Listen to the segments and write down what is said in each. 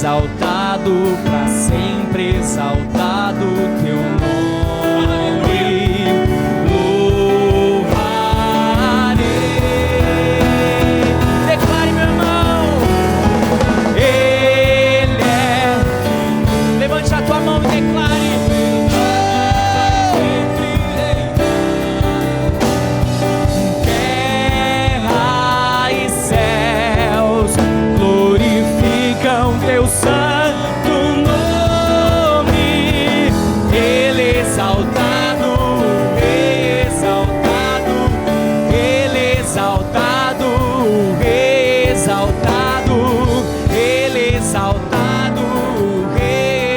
exaltado, para sempre exaltado teu nome. Louvarei. Declare, meu irmão, Ele é. Levante a tua mão e declare. Teu santo nome, Ele exaltado, exaltado, Ele exaltado, exaltado, Ele exaltado,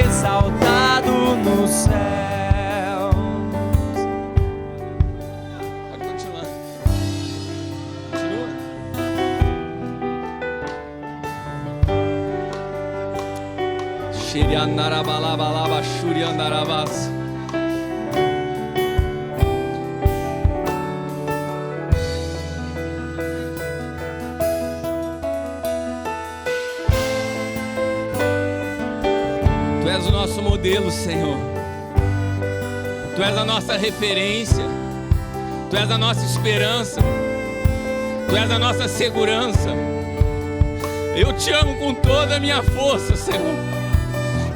exaltado no céu. Pode continuar. Continua. Shirianarabalaba, Shurianarabas. Tu és o nosso modelo, Senhor. Tu és a nossa referência. Tu és a nossa esperança. Tu és a nossa segurança. Eu te amo com toda a minha força, Senhor.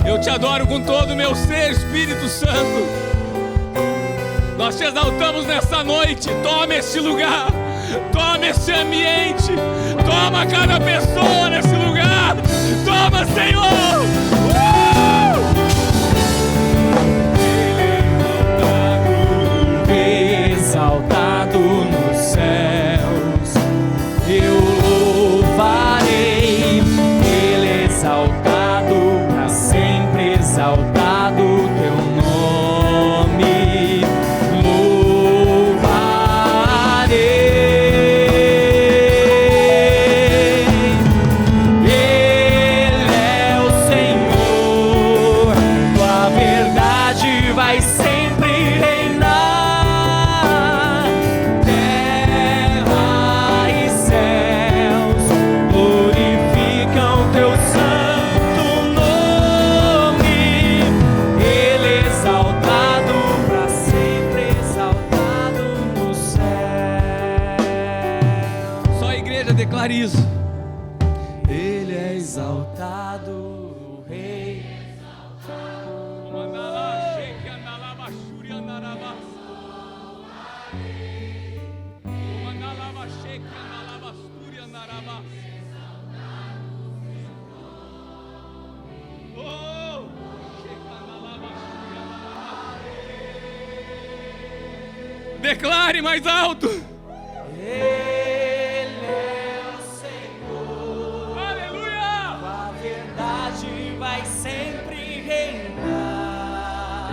Eu te adoro com todo o meu ser, Espírito Santo. Nós te exaltamos nessa noite. Toma este lugar, toma este ambiente, toma cada pessoa nesse lugar. Toma, Senhor. Exaltado nos céus, eu louvarei. Ele exaltado, para sempre exaltado teu nome. Louvarei. Ele é o Senhor, tua verdade vai sempre reinar. Terra e céus glorificam teu santo nome. Ele exaltado, para sempre exaltado no céu. Só a igreja declara isso. Ele é exaltado, o Rei. Declare mais alto. Ele é o Senhor, Aleluia. a verdade vai sempre reinar.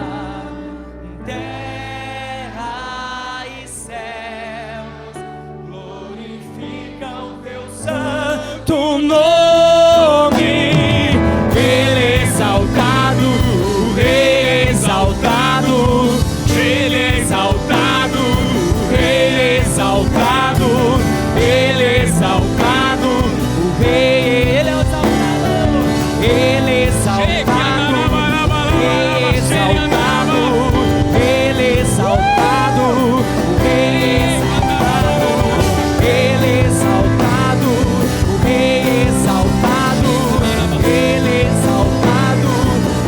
Terra e céus glorificam teu santo nome. Ele é exaltado, o Rei exaltado, Ele é exaltado, Ele exaltado, Ele exaltado, o Rei, Ele é exaltado, Ele exaltado, Ele exaltado, o Rei exaltado, Ele exaltado, o Rei exaltado, Ele exaltado,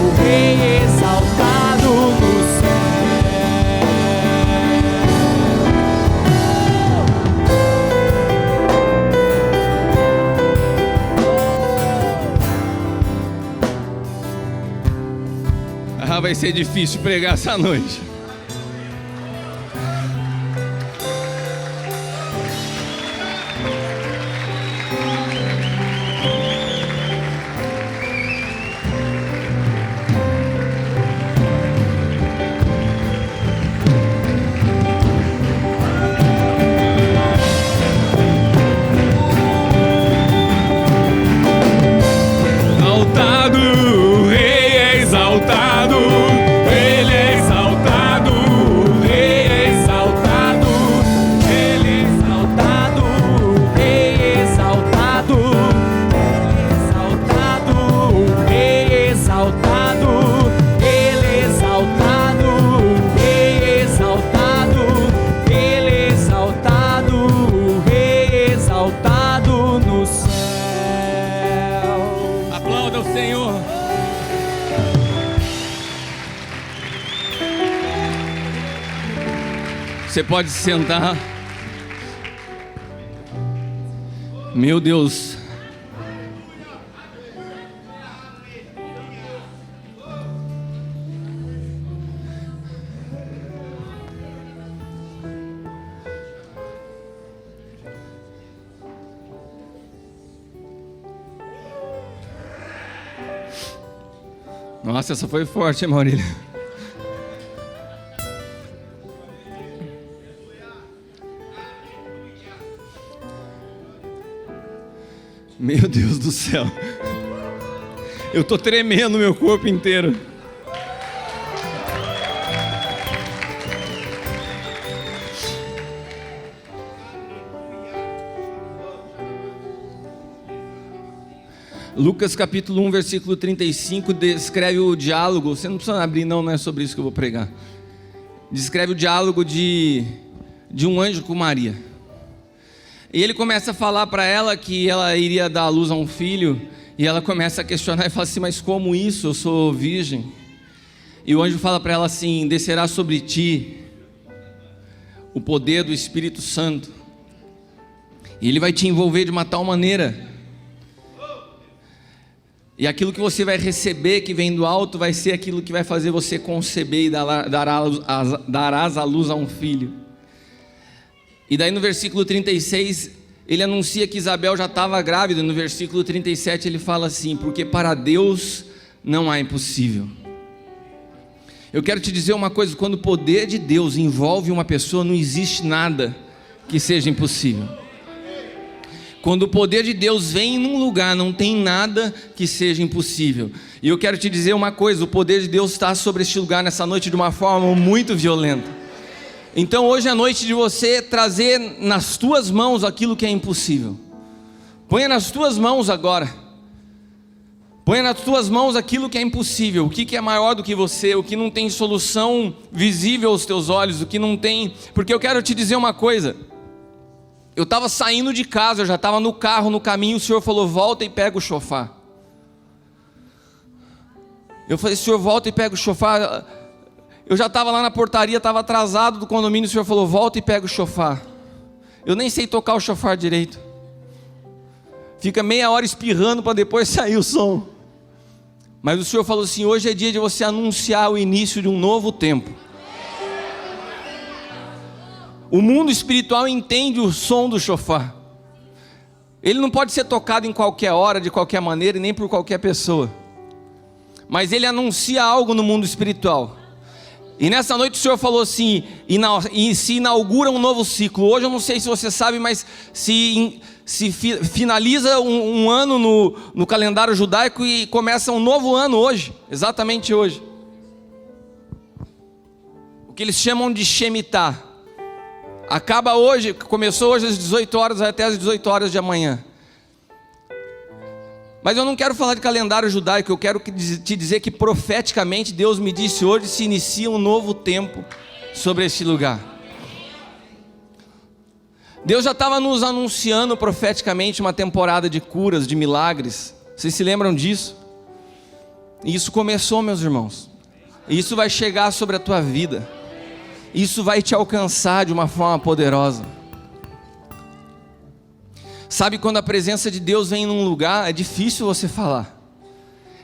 o Rei exaltado no céu. Vai ser difícil pregar essa noite. Exaltado, o Rei é exaltado, Ele é exaltado. Você pode sentar. Meu Deus. Nossa, essa foi forte, hein, Maurílio? Meu Deus do céu. Eu tô tremendo meu corpo inteiro. Lucas capítulo 1, versículo 35 descreve o diálogo. Você não precisa abrir, não é sobre isso que eu vou pregar. Descreve o diálogo de um anjo com Maria. E ele começa a falar para ela que ela iria dar à luz a um filho. E ela começa a questionar e fala assim: mas como isso? Eu sou virgem. E o anjo fala para ela assim: descerá sobre ti o poder do Espírito Santo. E ele vai te envolver de uma tal maneira. E aquilo que você vai receber, que vem do alto, vai ser aquilo que vai fazer você conceber e darás à luz a um filho. E daí no versículo 36, ele anuncia que Isabel já estava grávida. E no versículo 37 ele fala assim: porque para Deus não há impossível. Eu quero te dizer uma coisa: quando o poder de Deus envolve uma pessoa, não existe nada que seja impossível. Quando o poder de Deus vem num lugar, não tem nada que seja impossível. E eu quero te dizer uma coisa: o poder de Deus está sobre este lugar nessa noite de uma forma muito violenta. Então hoje é noite de você trazer nas tuas mãos aquilo que é impossível. Ponha nas tuas mãos agora. Ponha nas tuas mãos aquilo que é impossível. O que é maior do que você, o que não tem solução visível aos teus olhos, o que não tem... Porque eu quero te dizer uma coisa. Eu estava saindo de casa, eu já estava no carro, no caminho, o Senhor falou: volta e pega o chofar. Eu falei: Senhor, volta e pega o chofar. Eu já estava lá na portaria, estava atrasado do condomínio, o Senhor falou: volta e pega o chofar. Eu nem sei tocar o chofar direito. Fica meia hora espirrando para depois sair o som. Mas o Senhor falou assim: hoje é dia de você anunciar o início de um novo tempo. O mundo espiritual entende o som do chofar. Ele não pode ser tocado em qualquer hora, de qualquer maneira, e nem por qualquer pessoa. Mas ele anuncia algo no mundo espiritual. E nessa noite o Senhor falou assim: e se inaugura um novo ciclo. Hoje eu não sei se você sabe, mas se finaliza um ano no calendário judaico e começa um novo ano hoje. Exatamente hoje. O que eles chamam de Shemitah. Acaba hoje, começou hoje às 18 horas, vai até às 18 horas de amanhã. Mas eu não quero falar de calendário judaico, eu quero te dizer que profeticamente Deus me disse: hoje se inicia um novo tempo sobre este lugar. Deus já estava nos anunciando profeticamente uma temporada de curas, de milagres. Vocês se lembram disso? E isso começou, meus irmãos. E isso vai chegar sobre a tua vida. Isso vai te alcançar de uma forma poderosa. Sabe, quando a presença de Deus vem num lugar, é difícil você falar.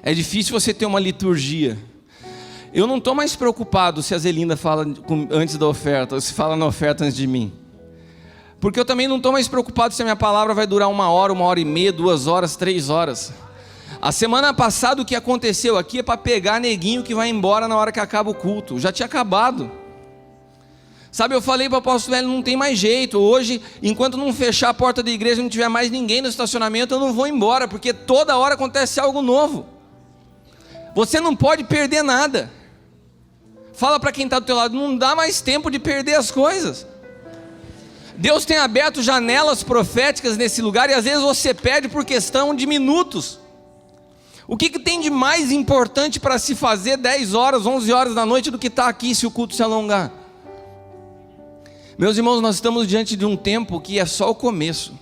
É difícil você ter uma liturgia. Eu não estou mais preocupado se a Zelinda fala antes da oferta, ou se fala na oferta antes de mim. Porque eu também não estou mais preocupado se a minha palavra vai durar 1 hora, 1h30, 2 horas, 3 horas. A semana passada o que aconteceu aqui é para pegar neguinho que vai embora na hora que acaba o culto. Já tinha acabado. Sabe, eu falei para o apóstolo Hélio: não tem mais jeito. Hoje, enquanto não fechar a porta da igreja, não tiver mais ninguém no estacionamento, eu não vou embora, porque toda hora acontece algo novo. Você não pode perder nada. Fala para quem está do teu lado: não dá mais tempo de perder as coisas. Deus tem aberto janelas proféticas nesse lugar, e às vezes você perde por questão de minutos. O que tem de mais importante para se fazer 10 horas, 11 horas da noite do que estar aqui se o culto se alongar? Meus irmãos, nós estamos diante de um tempo que é só o começo.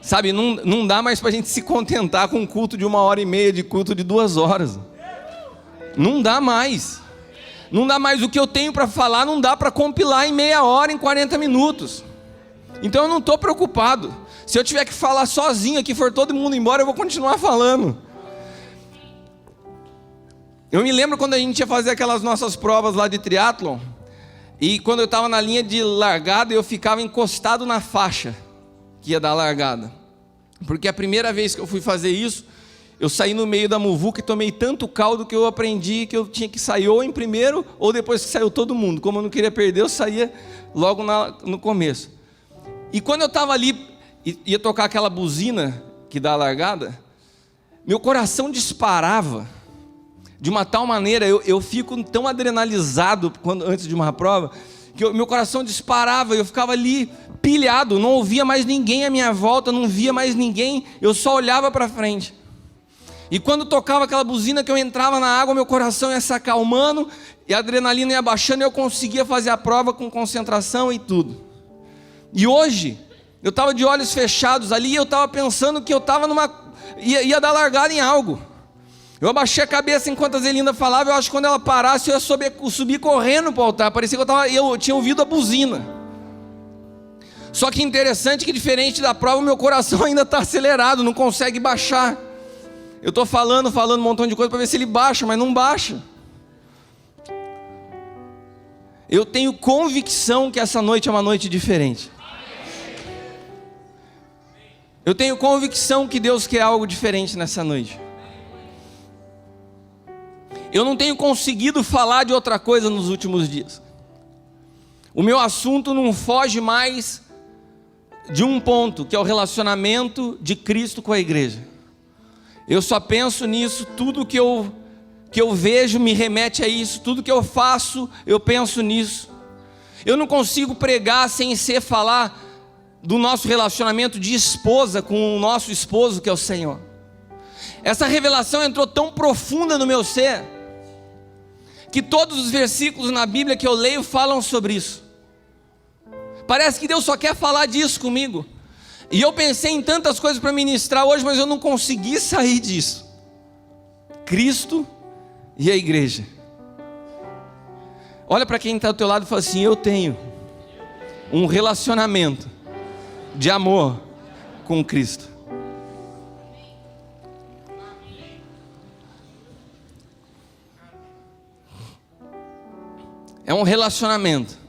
Sabe, não dá mais para a gente se contentar com um culto de 1h30, de culto de 2 horas. Não dá mais. Não dá mais, o que eu tenho para falar, não dá para compilar em meia hora, em 40 minutos. Então eu não estou preocupado. Se eu tiver que falar sozinho aqui, for todo mundo embora, eu vou continuar falando. Eu me lembro quando a gente ia fazer aquelas nossas provas lá de triatlon, e quando eu estava na linha de largada, eu ficava encostado na faixa que ia dar a largada. Porque a primeira vez que eu fui fazer isso, eu saí no meio da muvuca e tomei tanto caldo que eu aprendi que eu tinha que sair ou em primeiro ou depois que saiu todo mundo. Como eu não queria perder, eu saía logo no começo. E quando eu estava ali, ia tocar aquela buzina que dá a largada, meu coração disparava de uma tal maneira, eu fico tão adrenalizado antes de uma prova, que meu coração disparava, eu ficava ali pilhado, não ouvia mais ninguém à minha volta, não via mais ninguém, eu só olhava para frente. E quando tocava aquela buzina que eu entrava na água, meu coração ia se acalmando, e a adrenalina ia baixando, e eu conseguia fazer a prova com concentração e tudo. E hoje, eu estava de olhos fechados ali, e eu estava pensando que eu estava ia dar largada em algo. Eu abaixei a cabeça enquanto a Zelinda falava, eu acho que quando ela parasse, eu ia subir correndo para o altar, parecia que eu tinha ouvido a buzina. Só que interessante que diferente da prova, o meu coração ainda está acelerado, não consegue baixar. Eu estou falando um montão de coisa para ver se ele baixa, mas não baixa. Eu tenho convicção que essa noite é uma noite diferente. Eu tenho convicção que Deus quer algo diferente nessa noite. Eu não tenho conseguido falar de outra coisa nos últimos dias. O meu assunto não foge mais de um ponto, que é o relacionamento de Cristo com a igreja. Eu só penso nisso, tudo que eu vejo me remete a isso, tudo que eu faço, eu penso nisso. Eu não consigo pregar sem falar do nosso relacionamento de esposa com o nosso esposo, que é o Senhor. Essa revelação entrou tão profunda no meu ser, que todos os versículos na Bíblia que eu leio falam sobre isso. Parece que Deus só quer falar disso comigo. E eu pensei em tantas coisas para ministrar hoje, mas eu não consegui sair disso. Cristo e a igreja. Olha para quem está do teu lado e fala assim: eu tenho um relacionamento de amor com Cristo. É um relacionamento.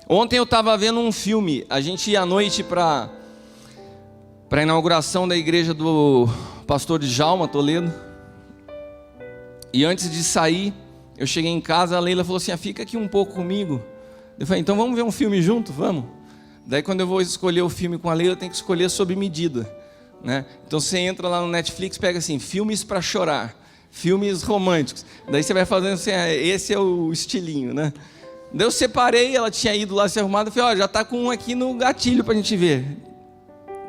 Ontem eu estava vendo um filme, a gente ia à noite para a inauguração da igreja do pastor Djalma Toledo. E antes de sair, eu cheguei em casa, a Leila falou assim: fica aqui um pouco comigo. Eu falei: então vamos ver um filme junto? Vamos. Daí quando eu vou escolher o filme com a Leila, eu tenho que escolher sob medida, né? Então você entra lá no Netflix, pega assim, filmes para chorar, filmes românticos. Daí você vai fazendo assim, esse é o estilinho, né? Daí eu separei, ela tinha ido lá se arrumada, eu falei: já está com um aqui no gatilho para a gente ver.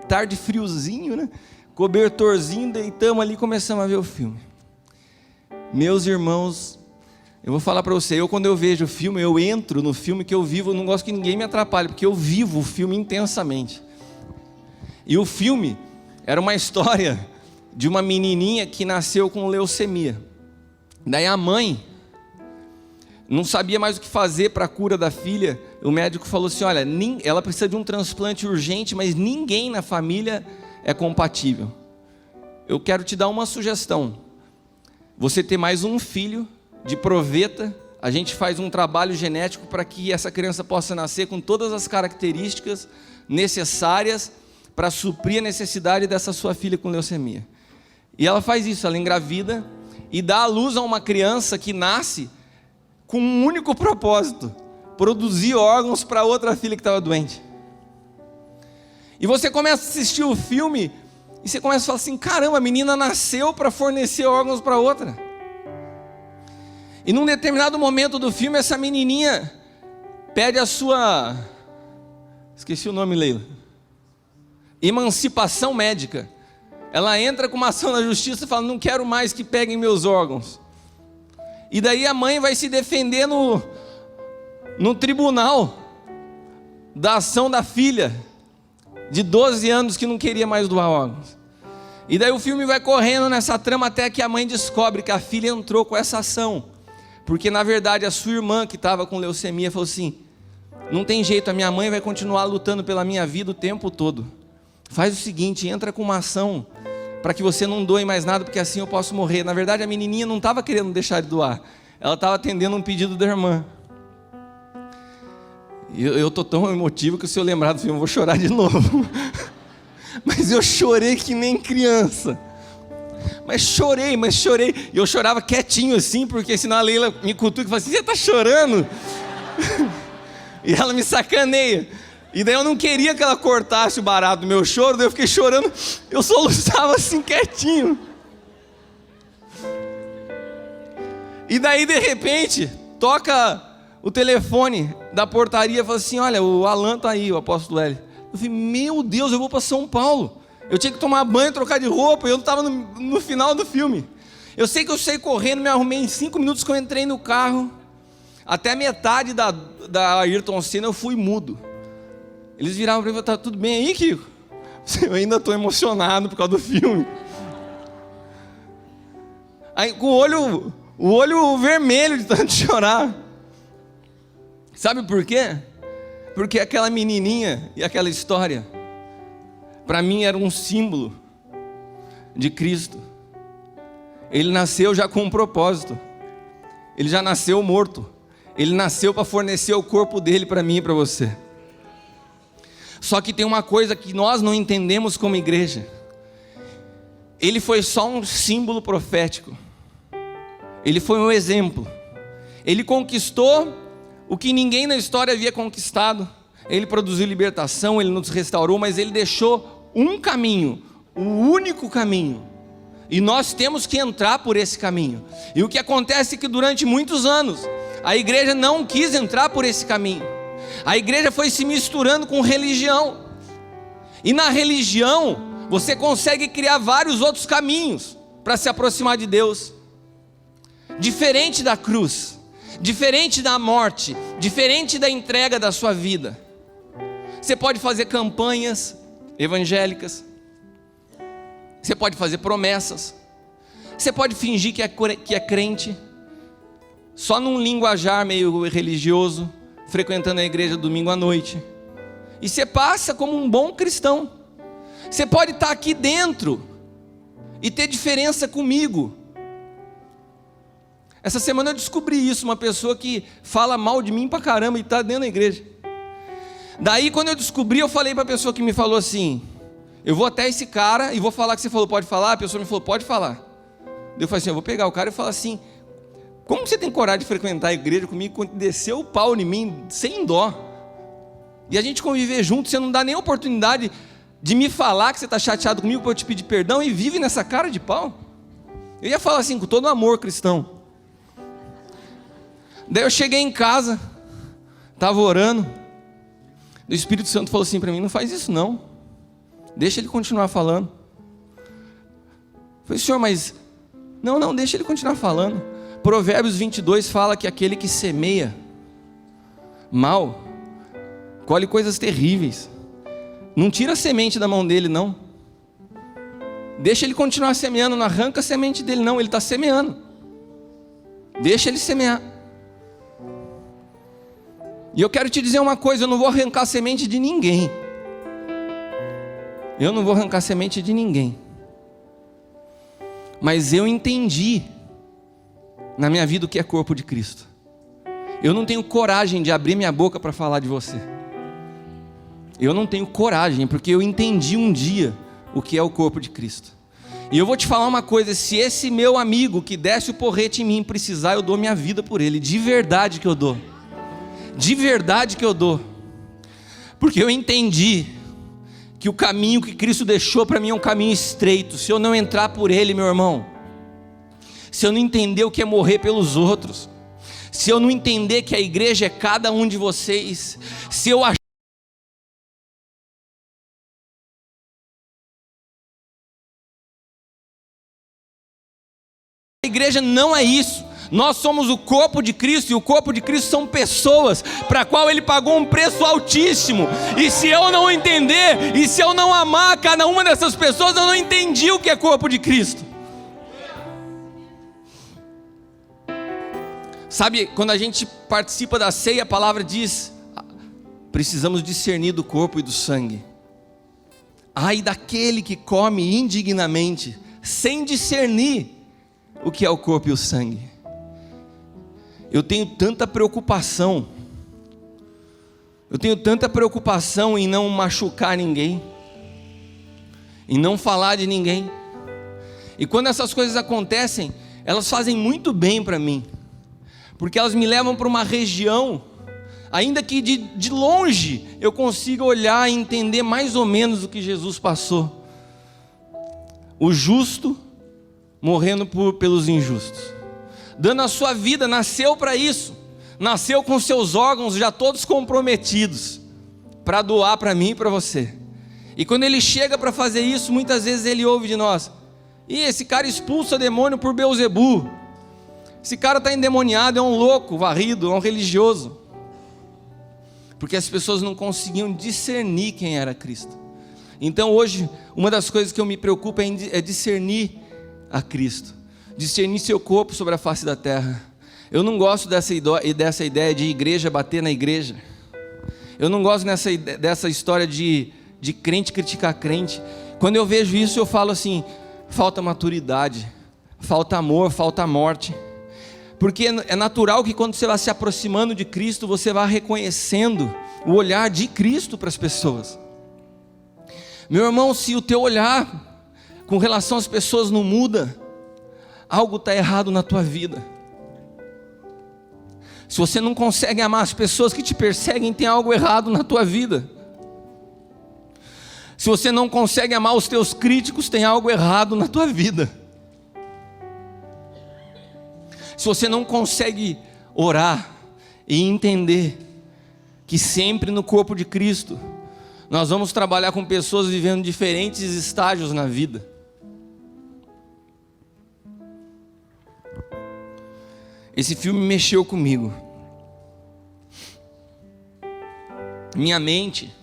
Tarde friozinho, né? Cobertorzinho, deitamos ali e começamos a ver o filme. Meus irmãos, eu vou falar para você, quando eu vejo o filme, eu entro no filme que eu vivo, eu não gosto que ninguém me atrapalhe, porque eu vivo o filme intensamente. E o filme era uma história de uma menininha que nasceu com leucemia. Daí a mãe não sabia mais o que fazer para a cura da filha. O médico falou assim: olha, ela precisa de um transplante urgente, mas ninguém na família é compatível. Eu quero te dar uma sugestão. Você ter mais um filho de proveta, a gente faz um trabalho genético para que essa criança possa nascer com todas as características necessárias para suprir a necessidade dessa sua filha com leucemia. E ela faz isso, ela engravida e dá à luz a uma criança que nasce com um único propósito: produzir órgãos para outra filha que estava doente. E você começa a assistir o filme e você começa a falar assim: caramba, a menina nasceu para fornecer órgãos para outra. E num determinado momento do filme, essa menininha pede a sua, esqueci o nome, Leila, emancipação médica. Ela entra com uma ação na justiça e fala: não quero mais que peguem meus órgãos. E daí a mãe vai se defender no tribunal da ação da filha de 12 anos que não queria mais doar órgãos. E daí o filme vai correndo nessa trama até que a mãe descobre que a filha entrou com essa ação Porque na verdade a sua irmã que estava com leucemia falou assim: não tem jeito, a minha mãe vai continuar lutando pela minha vida o tempo todo. Faz o seguinte, entra com uma ação para que você não doe mais nada, porque assim eu posso morrer. Na verdade a menininha não estava querendo deixar de doar, ela estava atendendo um pedido da irmã. Eu estou tão emotivo que se eu lembrar do filme eu vou chorar de novo. Mas eu chorei que nem criança. Mas chorei. E eu chorava quietinho assim, porque senão a Leila me cutuca e fala assim: você está chorando? E ela me sacaneia. E daí eu não queria que ela cortasse o barato do meu choro, daí eu fiquei chorando, eu soluçava assim quietinho. E daí de repente, toca o telefone da portaria e fala assim: olha, o Alan tá aí, o apóstolo Hélio. Eu falei: meu Deus, eu vou para São Paulo. Eu tinha que tomar banho, trocar de roupa, e eu estava no final do filme. Eu sei que eu saí correndo, me arrumei em 5 minutos que eu entrei no carro. Até a metade da Ayrton Senna eu fui mudo. Eles viravam para mim e falaram: tá tudo bem aí, Kiko? Eu ainda estou emocionado por causa do filme. Aí, com o olho vermelho de tanto chorar. Sabe por quê? Porque aquela menininha e aquela história, para mim era um símbolo de Cristo. Ele nasceu já com um propósito. Ele já nasceu morto. Ele nasceu para fornecer o corpo dele para mim e para você. Só que tem uma coisa que nós não entendemos como igreja. Ele foi só um símbolo profético. Ele foi um exemplo. Ele conquistou o que ninguém na história havia conquistado. Ele produziu libertação, ele nos restaurou, mas ele deixou um caminho, o único caminho. E nós temos que entrar por esse caminho. E o que acontece é que durante muitos anos, a igreja não quis entrar por esse caminho. A igreja foi se misturando com religião. E na religião, você consegue criar vários outros caminhos para se aproximar de Deus. Diferente da cruz, diferente da morte, diferente da entrega da sua vida. Você pode fazer campanhas evangélicas. Você pode fazer promessas. Você pode fingir que é crente, só num linguajar meio religioso, frequentando a igreja domingo à noite. E você passa como um bom cristão. Você pode estar aqui dentro e ter diferença comigo. Essa semana eu descobri isso, uma pessoa que fala mal de mim pra caramba e está dentro da igreja. Daí quando eu descobri, eu falei para a pessoa que me falou assim: eu vou até esse cara e vou falar que você falou pode falar. A pessoa me falou pode falar. Eu falei assim: eu vou pegar o cara e falar assim: como você tem coragem de frequentar a igreja comigo quando desceu o pau em mim sem dó? E a gente conviver junto, você não dá nem oportunidade de me falar que você está chateado comigo para eu te pedir perdão e vive nessa cara de pau? Eu ia falar assim com todo amor cristão. Daí eu cheguei em casa, estava orando, o Espírito Santo falou assim para mim: não faz isso não, deixa ele continuar falando. Eu falei: senhor, mas não, deixa ele continuar falando. Provérbios 22 fala que aquele que semeia mal, colhe coisas terríveis. Não tira a semente da mão dele não, deixa ele continuar semeando, não arranca a semente dele não, ele está semeando, deixa ele semear. E eu quero te dizer uma coisa: eu não vou arrancar semente de ninguém. Eu não vou arrancar semente de ninguém. Mas eu entendi na minha vida o que é corpo de Cristo. Eu não tenho coragem de abrir minha boca para falar de você. Eu não tenho coragem, porque eu entendi um dia o que é o corpo de Cristo. E eu vou te falar uma coisa: se esse meu amigo que desce o porrete em mim precisar, eu dou minha vida por ele. De verdade que eu dou. De verdade que eu dou. Porque eu entendi que o caminho que Cristo deixou para mim é um caminho estreito. Se eu não entrar por ele, meu irmão, se eu não entender o que é morrer pelos outros, se eu não entender que a igreja é cada um de vocês, se eu achar a igreja não é isso. Nós somos o corpo de Cristo, e o corpo de Cristo são pessoas para a qual Ele pagou um preço altíssimo. E se eu não entender, e se eu não amar cada uma dessas pessoas, eu não entendi o que é corpo de Cristo. Sabe, quando a gente participa da ceia, a palavra diz: precisamos discernir do corpo e do sangue. Ai daquele que come indignamente, sem discernir o que é o corpo e o sangue. Eu tenho tanta preocupação em não machucar ninguém, em não falar de ninguém. E quando essas coisas acontecem, elas fazem muito bem para mim, porque elas me levam para uma região, ainda que de longe eu consiga olhar e entender mais ou menos o que Jesus passou. O justo morrendo pelos injustos, dando a sua vida, nasceu para isso, nasceu com seus órgãos já todos comprometidos, para doar para mim e para você. E quando ele chega para fazer isso, muitas vezes ele ouve de nós: e esse cara expulsa demônio por Beelzebu, esse cara está endemoniado, é um louco varrido, é um religioso. Porque as pessoas não conseguiam discernir quem era Cristo. Então hoje, uma das coisas que eu me preocupo é discernir a Cristo, discernir seu corpo sobre a face da terra. Eu não gosto dessa ideia de igreja bater na igreja. Eu não gosto dessa história de crente criticar crente. Quando eu vejo isso, eu falo assim: falta maturidade, falta amor, falta morte. Porque é natural que quando você vai se aproximando de Cristo, você vai reconhecendo o olhar de Cristo para as pessoas. Meu irmão, se o teu olhar com relação às pessoas não muda, algo está errado na tua vida. Se você não consegue amar as pessoas que te perseguem, tem algo errado na tua vida. Se você não consegue amar os teus críticos, tem algo errado na tua vida. Se você não consegue orar e entender que sempre no corpo de Cristo nós vamos trabalhar com pessoas vivendo diferentes estágios na vida. Esse filme mexeu comigo. Minha mente,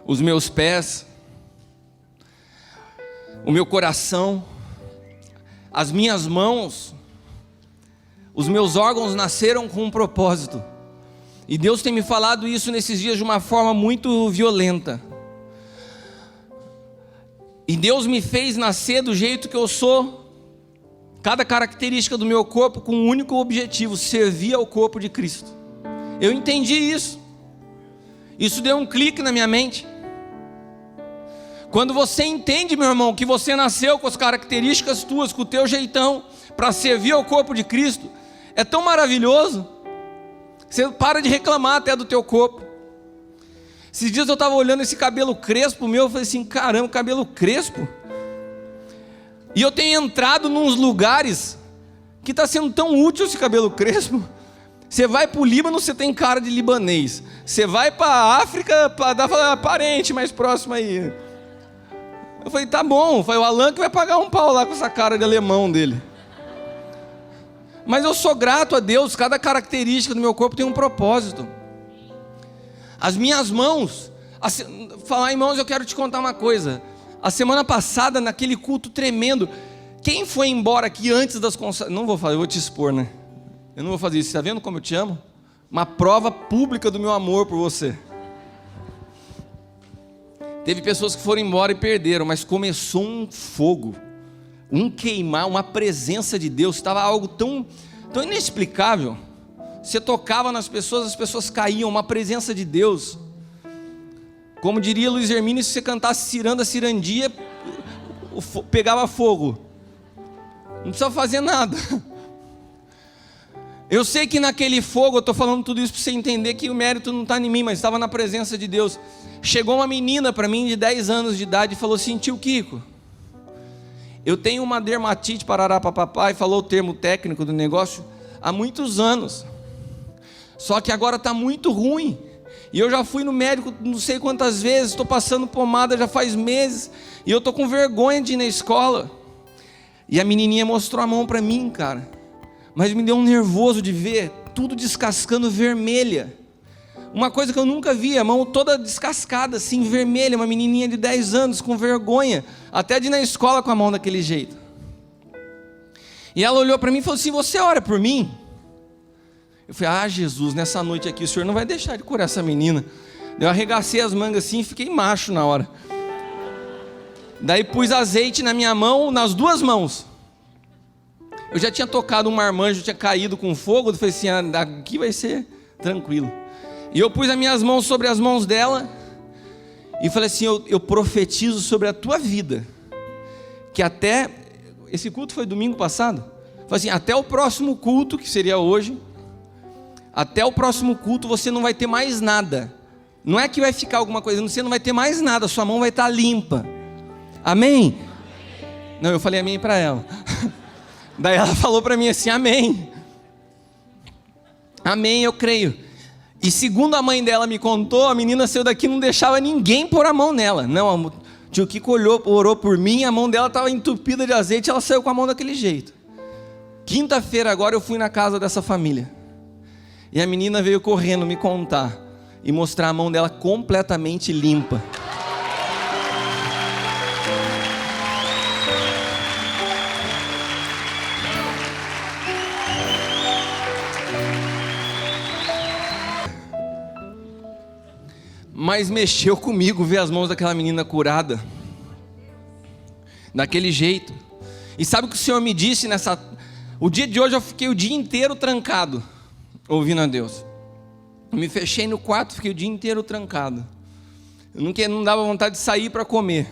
os meus pés, o meu coração, as minhas mãos, os meus órgãos nasceram com um propósito. E Deus tem me falado isso nesses dias de uma forma muito violenta. E Deus me fez nascer do jeito que eu sou, cada característica do meu corpo com um único objetivo: servir ao corpo de Cristo. Eu entendi isso. Isso deu um clique na minha mente. Quando você entende, meu irmão, que você nasceu com as características tuas, com o teu jeitão, para servir ao corpo de Cristo, é tão maravilhoso. Você para de reclamar até do teu corpo. Esses dias eu estava olhando esse cabelo crespo meu, eu falei assim: caramba, cabelo crespo. E eu tenho entrado nos lugares que está sendo tão útil esse cabelo crespo. Você vai para o Líbano, você tem cara de libanês. Você vai para a África, para dar parente mais próximo aí. Eu falei: tá bom. Foi o Alan que vai pagar um pau lá com essa cara de alemão dele. Mas eu sou grato a Deus, cada característica do meu corpo tem um propósito. As minhas mãos, falar em mãos, eu quero te contar uma coisa. A semana passada, naquele culto tremendo, quem foi embora aqui antes das consagrações? Não vou falar, eu vou te expor, né? Eu não vou fazer isso, está vendo como eu te amo? Uma prova pública do meu amor por você. Teve pessoas que foram embora e perderam, mas começou um fogo, um queimar, uma presença de Deus. Estava algo tão inexplicável. Você tocava nas pessoas, as pessoas caíam, uma presença de Deus. Como diria Luiz Hermínio, se você cantasse Ciranda, Cirandia, pegava fogo. Não precisa fazer nada. Eu sei que naquele fogo, eu estou falando tudo isso para você entender que o mérito não está em mim, mas estava na presença de Deus. Chegou uma menina para mim de 10 anos de idade e falou assim: tio Kiko, eu tenho uma dermatite, parará papapá, e falou o termo técnico do negócio, há muitos anos. Só que agora está muito ruim. E eu já fui no médico não sei quantas vezes, estou passando pomada já faz meses, e eu estou com vergonha de ir na escola. E a menininha mostrou a mão para mim, cara. Mas me deu um nervoso de ver tudo descascando vermelha. Uma coisa que eu nunca vi, a mão toda descascada assim, vermelha. Uma menininha de 10 anos com vergonha, até de ir na escola com a mão daquele jeito. E ela olhou para mim e falou assim: você ora por mim? Eu falei, Jesus, nessa noite aqui o Senhor não vai deixar de curar essa menina. Eu arregacei as mangas assim e fiquei macho na hora. Daí pus azeite na minha mão, nas duas mãos. Eu já tinha tocado um marmanjo, tinha caído com fogo. Eu falei assim, aqui vai ser tranquilo. E eu pus as minhas mãos sobre as mãos dela e falei assim, eu profetizo sobre a tua vida, que até, esse culto foi domingo passado, falei assim, até o próximo culto, que seria hoje, até o próximo culto você não vai ter mais nada. Não é que vai ficar alguma coisa, você não vai ter mais nada, sua mão vai estar limpa. Amém? Não, eu falei amém para ela. Daí ela falou para mim assim, amém. Amém, eu creio. E segundo a mãe dela me contou, a menina saiu daqui e não deixava ninguém pôr a mão nela. Não, o tio Kiko orou por mim, a mão dela estava entupida de azeite, ela saiu com a mão daquele jeito. Quinta-feira agora eu fui na casa dessa família. E a menina veio correndo me contar e mostrar a mão dela completamente limpa. Mas mexeu comigo ver as mãos daquela menina curada daquele jeito. E sabe o que o Senhor me disse o dia de hoje eu fiquei o dia inteiro trancado, ouvindo a Deus. Eu me fechei no quarto, fiquei o dia inteiro trancado. Eu não dava vontade de sair para comer.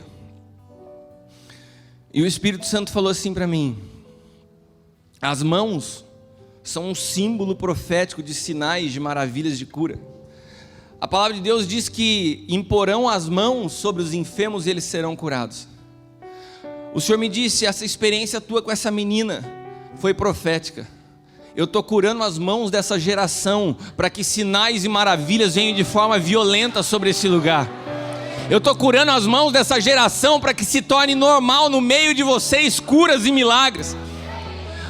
E o Espírito Santo falou assim para mim: as mãos são um símbolo profético de sinais, de maravilhas de cura. A palavra de Deus diz que imporão as mãos sobre os enfermos e eles serão curados. O Senhor me disse, essa experiência tua com essa menina foi profética. Eu estou curando as mãos dessa geração para que sinais e maravilhas venham de forma violenta sobre esse lugar. Eu estou curando as mãos dessa geração para que se torne normal no meio de vocês curas e milagres.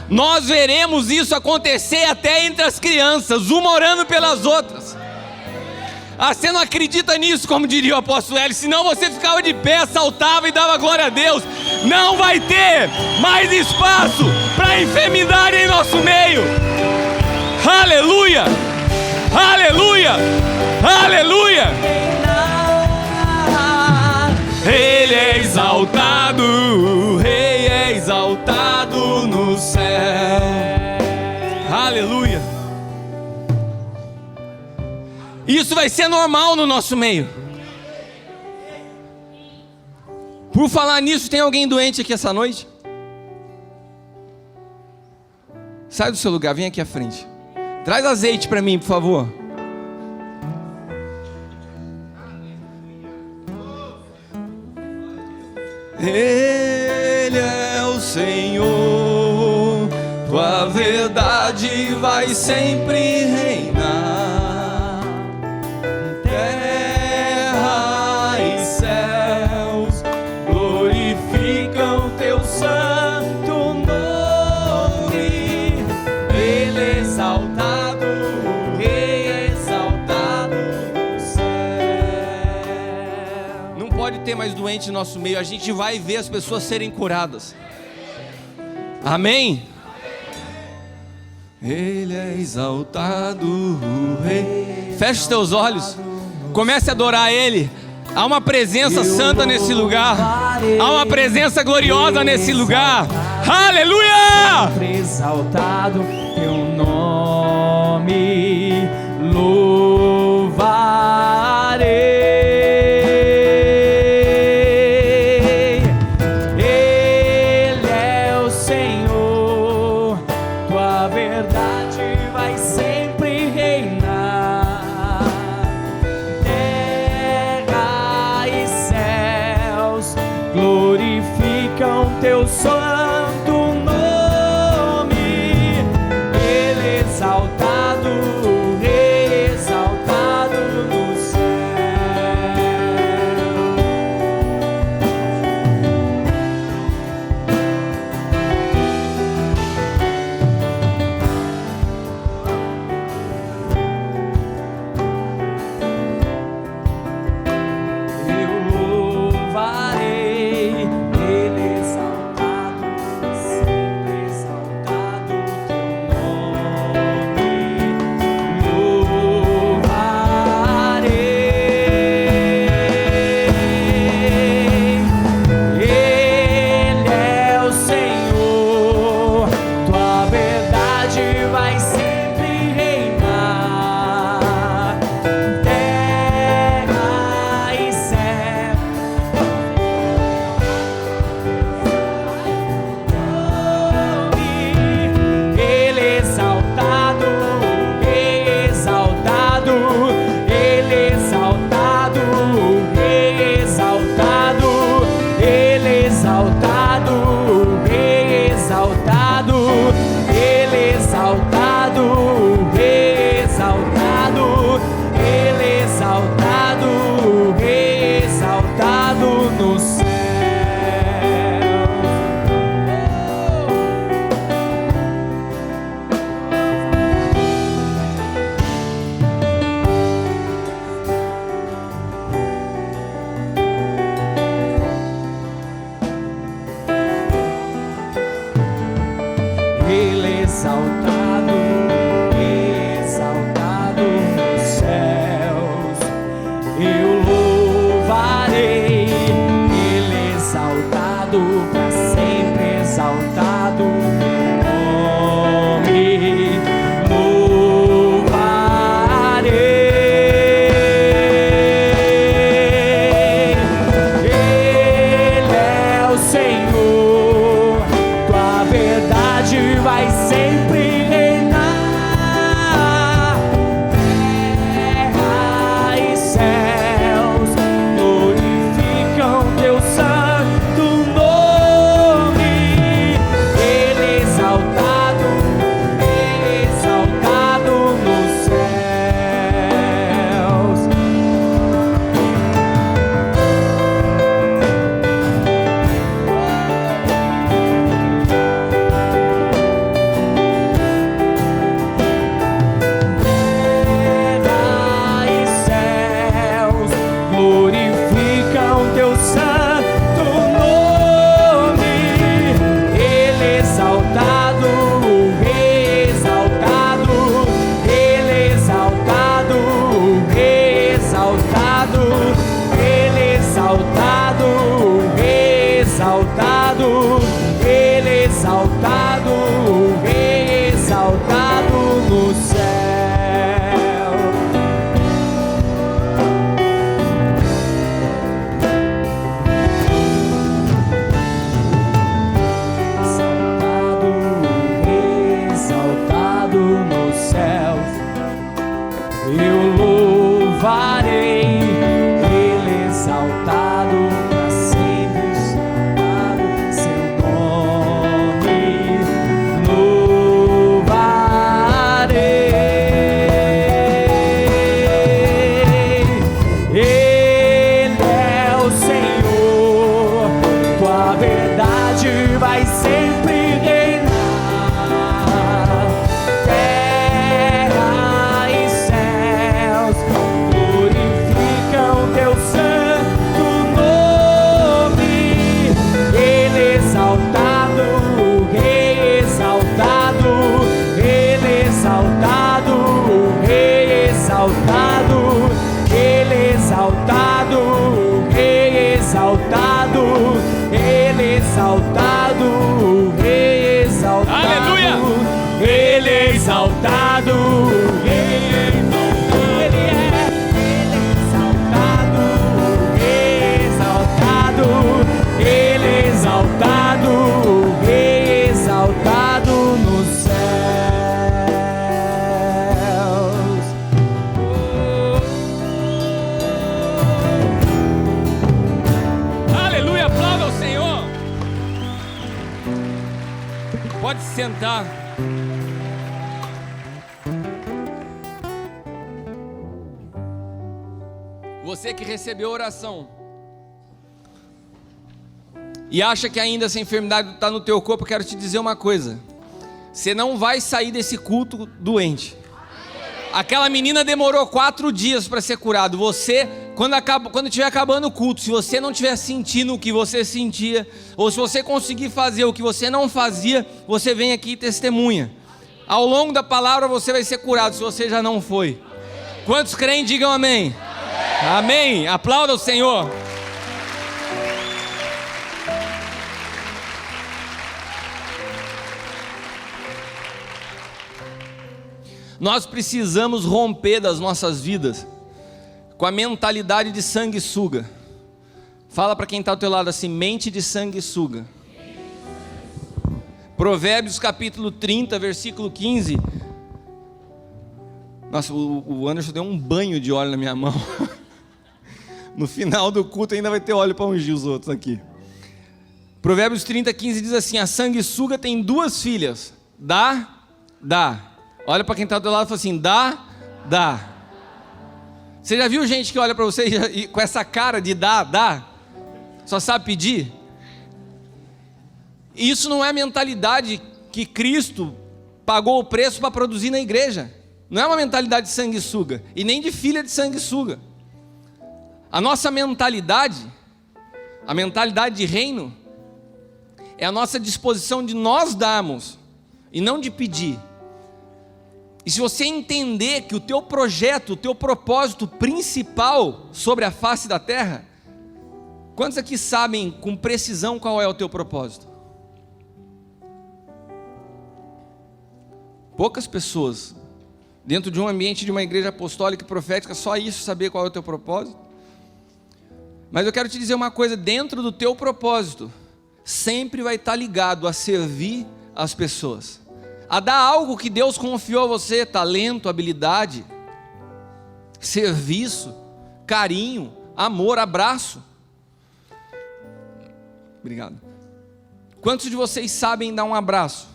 Nós veremos isso acontecer até entre as crianças, uma orando pelas outras. Você não acredita nisso, como diria o apóstolo Hélio, senão você ficava de pé, saltava e dava glória a Deus. Não vai ter mais espaço para enfermidade em nosso meio. Aleluia, aleluia, aleluia. Ele é exaltado, o Rei é exaltado no céu. Aleluia. Isso vai ser normal no nosso meio. Por falar nisso, tem alguém doente aqui essa noite? Sai do seu lugar, vem aqui à frente. Traz azeite para mim, por favor. Ele é o Senhor, tua verdade vai sempre reinar. Terra e céus glorificam teu santo nome. Ele é exaltado, o Rei é exaltado no céu. Não pode ter mais doente no nosso meio. A gente vai ver as pessoas serem curadas. Amém? Ele é exaltado, o Rei. Feche os teus olhos. Comece a adorar Ele. Há uma presença santa nesse lugar. Há uma presença gloriosa nesse lugar. Aleluia! Exaltado teu nome, louvarei. Ele é o Senhor, tua verdade vai sempre reinar. Glorificam teu santo nome. Ele é exaltado, o Rei exaltado no Eu louvarei. exaltado, o Rei exaltado, Ele exaltado, o Rei exaltado. Aleluia! Ele é exaltado, o Rei exaltado nos céus. Aleluia, aplauda ao Senhor. Pode se sentar. Você que recebeu a oração e acha que ainda essa enfermidade está no teu corpo, eu quero te dizer uma coisa: você não vai sair desse culto doente. Aquela menina demorou 4 dias para ser curado. Você, quando estiver acabando o culto, se você não estiver sentindo o que você sentia, ou se você conseguir fazer o que você não fazia, você vem aqui e testemunha. Ao longo da palavra você vai ser curado, se você já não foi. Quantos creem, digam amém. Amém. Aplauda o Senhor. Nós precisamos romper das nossas vidas com a mentalidade de sanguessuga. Fala para quem está ao teu lado assim: mente de sanguessuga. Provérbios capítulo 30, versículo 15. Nossa, o Anderson deu um banho de óleo na minha mão. No final do culto ainda vai ter óleo para ungir os outros aqui. Provérbios 30, 15 diz assim: a sanguessuga tem 2 filhas. Dá. Olha para quem está do teu lado e fala assim: dá. Você já viu gente que olha para você e com essa cara de dá? Só sabe pedir? Isso não é a mentalidade que Cristo pagou o preço para produzir na igreja. Não é uma mentalidade de sanguessuga e nem de filha de sanguessuga. A nossa mentalidade, a mentalidade de reino, é a nossa disposição de nós darmos e não de pedir. E se você entender que o teu projeto, o teu propósito principal sobre a face da terra, quantos aqui sabem com precisão qual é o teu propósito? Poucas pessoas, dentro de um ambiente de uma igreja apostólica e profética, só isso, saber qual é o teu propósito. Mas eu quero te dizer uma coisa: dentro do teu propósito, sempre vai estar ligado a servir as pessoas, a dar algo que Deus confiou a você: talento, habilidade, serviço, carinho, amor, abraço. Obrigado. Quantos de vocês sabem dar um abraço?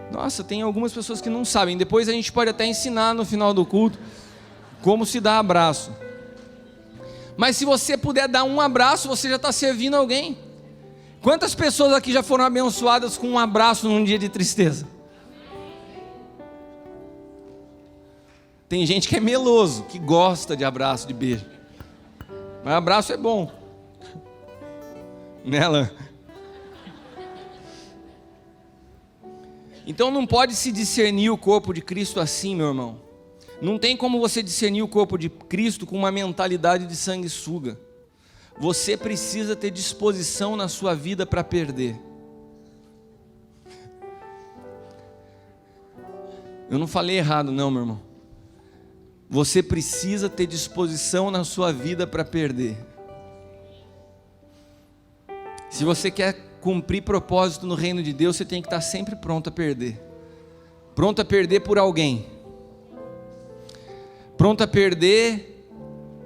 Nossa, tem algumas pessoas que não sabem. Depois a gente pode até ensinar no final do culto como se dá abraço. Mas se você puder dar um abraço, você já está servindo alguém. Quantas pessoas aqui já foram abençoadas com um abraço num dia de tristeza? Tem gente que é meloso, que gosta de abraço, de beijo. Mas abraço é bom. Nela. Então não pode se discernir o corpo de Cristo assim, meu irmão. Não tem como você discernir o corpo de Cristo com uma mentalidade de sanguessuga. Você precisa ter disposição na sua vida para perder. Eu não falei errado não, meu irmão. Você precisa ter disposição na sua vida para perder. Se você quer cumprir propósito no reino de Deus, você tem que estar sempre pronto a perder. Pronto a perder por alguém. Pronto a perder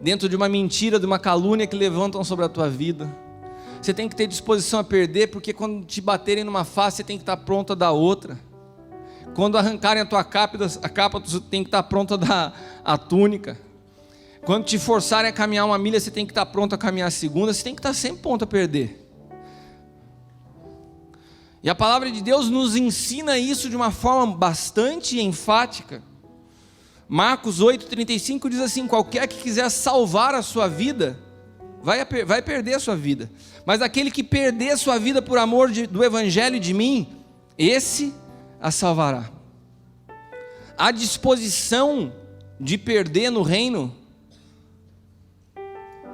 dentro de uma mentira, de uma calúnia que levantam sobre a tua vida. Você tem que ter disposição a perder, porque quando te baterem numa face, você tem que estar pronto a dar outra. Quando arrancarem a tua capa, você tem que estar pronto a dar a túnica. Quando te forçarem a caminhar 1 milha, você tem que estar pronto a caminhar a segunda. Você tem que estar sempre pronto a perder. E a palavra de Deus nos ensina isso de uma forma bastante enfática. Marcos 8,35 diz assim: qualquer que quiser salvar a sua vida, vai perder a sua vida. Mas aquele que perder a sua vida por amor do evangelho de mim, esse a salvará. A disposição de perder no reino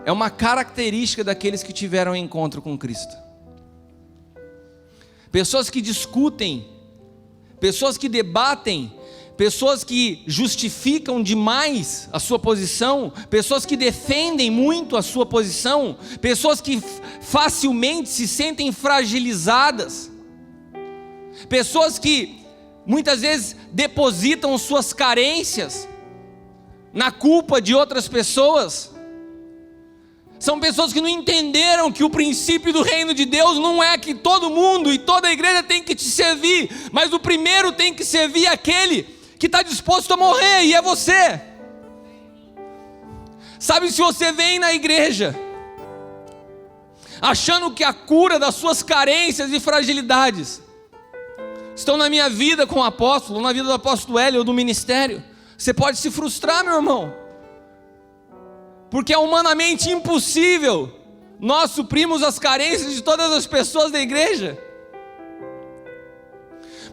é uma característica daqueles que tiveram encontro com Cristo. Pessoas que discutem, pessoas que debatem, pessoas que justificam demais a sua posição, pessoas que defendem muito a sua posição, pessoas que facilmente se sentem fragilizadas, pessoas que muitas vezes depositam suas carências na culpa de outras pessoas. São pessoas que não entenderam que o princípio do reino de Deus não é que todo mundo e toda a igreja tem que te servir, mas o primeiro tem que servir aquele que está disposto a morrer, e é você. Sabe, se você vem na igreja achando que a cura das suas carências e fragilidades estão na minha vida com o apóstolo, na vida do apóstolo Hélio ou do ministério, você pode se frustrar, meu irmão, porque é humanamente impossível nós suprimos as carências de todas as pessoas da igreja.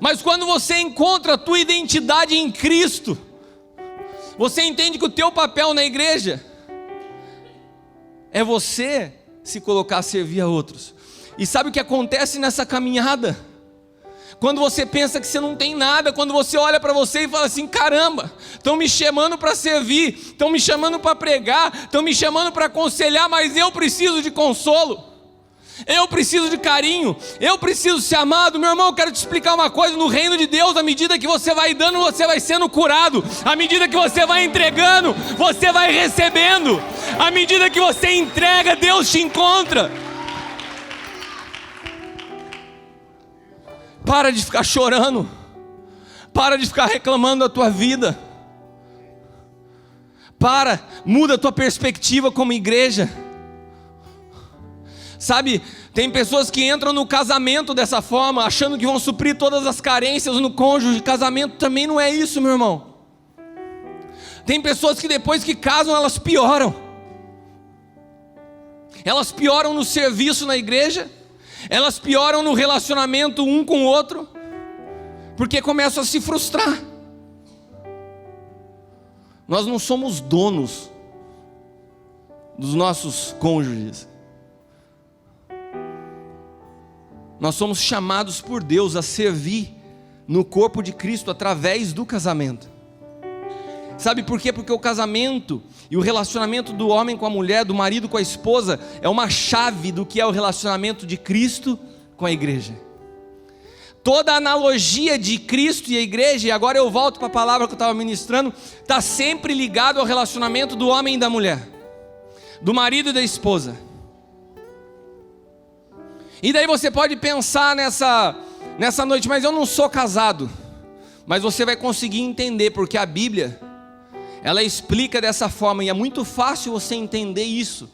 Mas quando você encontra a tua identidade em Cristo, você entende que o teu papel na igreja é você se colocar a servir a outros. E sabe o que acontece nessa caminhada? Quando você pensa que você não tem nada, quando você olha para você e fala assim: caramba, estão me chamando para servir, estão me chamando para pregar, estão me chamando para aconselhar, mas eu preciso de consolo, eu preciso de carinho, eu preciso ser amado. Meu irmão, eu quero te explicar uma coisa: no reino de Deus, à medida que você vai dando, você vai sendo curado, à medida que você vai entregando, você vai recebendo, à medida que você entrega, Deus te encontra. Para de ficar chorando, para de ficar reclamando da tua vida, muda a tua perspectiva como igreja. Sabe, tem pessoas que entram no casamento dessa forma, achando que vão suprir todas as carências no cônjuge. Casamento também não é isso, meu irmão. Tem pessoas que depois que casam, elas pioram. Elas pioram no serviço na igreja, elas pioram no relacionamento um com o outro, porque começam a se frustrar. Nós não somos donos dos nossos cônjuges. Nós somos chamados por Deus a servir no corpo de Cristo através do casamento. Sabe por quê? Porque o casamento e o relacionamento do homem com a mulher, do marido com a esposa, é uma chave do que é o relacionamento de Cristo com a igreja. Toda a analogia de Cristo e a igreja, e agora eu volto para a palavra que eu estava ministrando, está sempre ligado ao relacionamento do homem e da mulher, do marido e da esposa. E daí você pode pensar nessa noite: mas eu não sou casado. Mas você vai conseguir entender, porque a Bíblia, ela explica dessa forma, e é muito fácil você entender isso,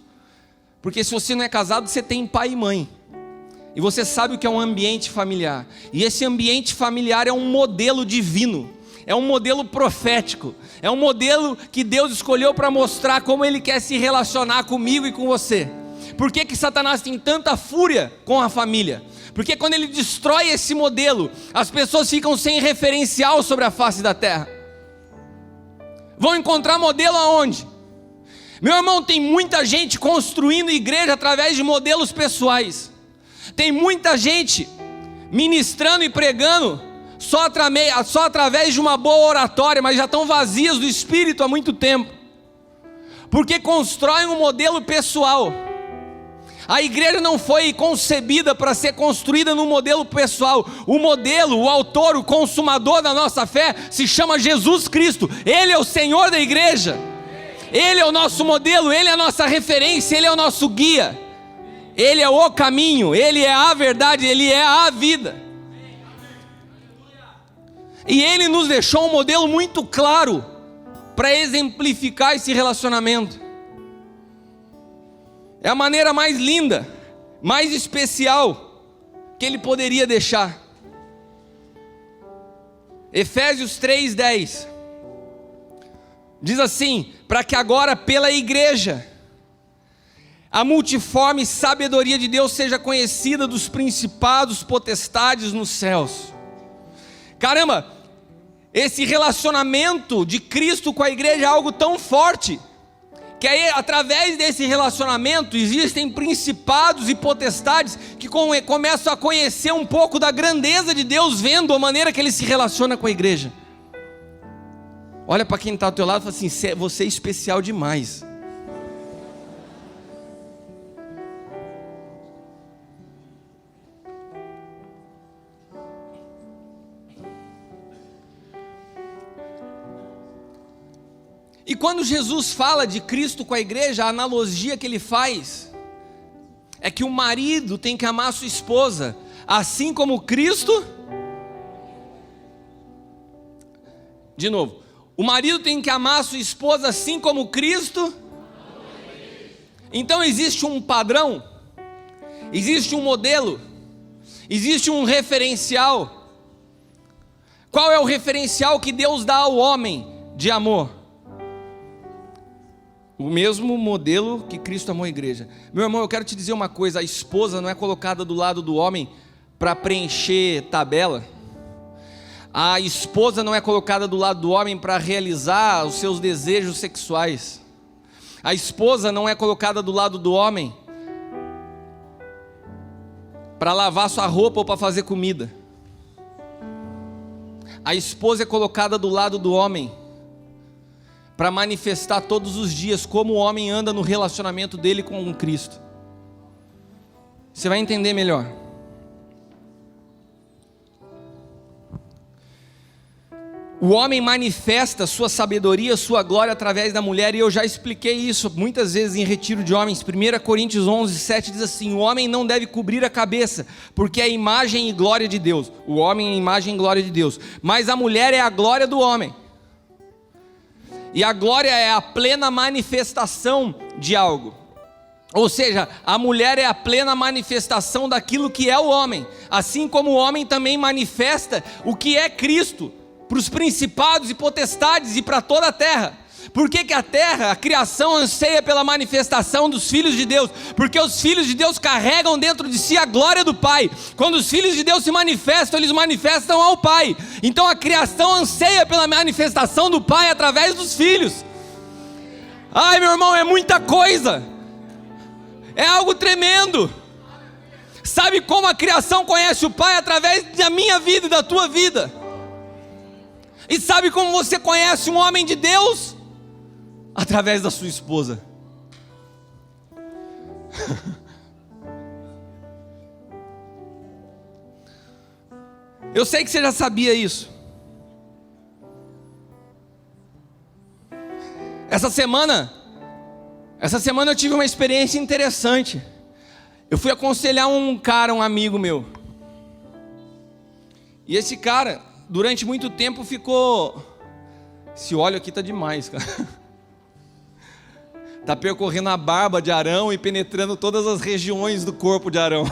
porque se você não é casado, você tem pai e mãe, e você sabe o que é um ambiente familiar, e esse ambiente familiar é um modelo divino, é um modelo profético, é um modelo que Deus escolheu para mostrar como Ele quer se relacionar comigo e com você. Por que Satanás tem tanta fúria com a família? Porque quando ele destrói esse modelo, as pessoas ficam sem referencial sobre a face da terra. Vão encontrar modelo aonde? Meu irmão, tem muita gente construindo igreja através de modelos pessoais. Tem muita gente ministrando e pregando só através de uma boa oratória, mas já estão vazias do Espírito há muito tempo, porque constroem um modelo pessoal. A igreja não foi concebida para ser construída num modelo pessoal. O modelo, o autor, o consumador da nossa fé se chama Jesus Cristo. Ele é o Senhor da igreja. Ele é o nosso modelo, Ele é a nossa referência, Ele é o nosso guia. Ele é o caminho, Ele é a verdade, Ele é a vida. E Ele nos deixou um modelo muito claro para exemplificar esse relacionamento. É a maneira mais linda, mais especial que Ele poderia deixar. Efésios 3:10 diz assim: para que agora pela igreja a multiforme sabedoria de Deus seja conhecida dos principados, potestades nos céus. Caramba, esse relacionamento de Cristo com a igreja é algo tão forte Que aí, através desse relacionamento, existem principados e potestades que começam a conhecer um pouco da grandeza de Deus, vendo a maneira que Ele se relaciona com a igreja. Olha para quem está ao teu lado e fala assim: você é especial demais. E quando Jesus fala de Cristo com a igreja, a analogia que Ele faz é que o marido tem que amar a sua esposa, assim como Cristo. De novo, o marido tem que amar a sua esposa assim como Cristo. Então existe um padrão, existe um modelo, existe um referencial. Qual é o referencial que Deus dá ao homem de amor? O mesmo modelo que Cristo amou a igreja. Meu irmão, eu quero te dizer uma coisa: a esposa não é colocada do lado do homem para preencher tabela. A esposa não é colocada do lado do homem para realizar os seus desejos sexuais. A esposa não é colocada do lado do homem para lavar sua roupa ou para fazer comida. A esposa é colocada do lado do homem para manifestar todos os dias como o homem anda no relacionamento dele com Cristo. Você vai entender melhor. O homem manifesta sua sabedoria, sua glória através da mulher, e eu já expliquei isso muitas vezes em retiro de homens. 1 Coríntios 11:7 diz assim: o homem não deve cobrir a cabeça, porque é a imagem e glória de Deus. O homem é a imagem e glória de Deus, mas a mulher é a glória do homem. E a glória é a plena manifestação de algo. Ou seja, a mulher é a plena manifestação daquilo que é o homem. Assim como o homem também manifesta o que é Cristo para os principados e potestades e para toda a terra. Por que a terra, a criação, anseia pela manifestação dos filhos de Deus? Porque os filhos de Deus carregam dentro de si a glória do Pai. Quando os filhos de Deus se manifestam, eles manifestam ao Pai. Então a criação anseia pela manifestação do Pai através dos filhos. Ai, meu irmão, é muita coisa. É algo tremendo. Sabe como a criação conhece o Pai? Através da minha vida e da tua vida. E sabe como você conhece um homem de Deus? Através da sua esposa. Eu sei que você já sabia isso. Essa semana eu tive uma experiência interessante. Eu fui aconselhar um amigo meu. E esse cara, durante muito tempo ficou... Esse óleo aqui tá demais, cara. Tá percorrendo a barba de Arão e penetrando todas as regiões do corpo de Arão.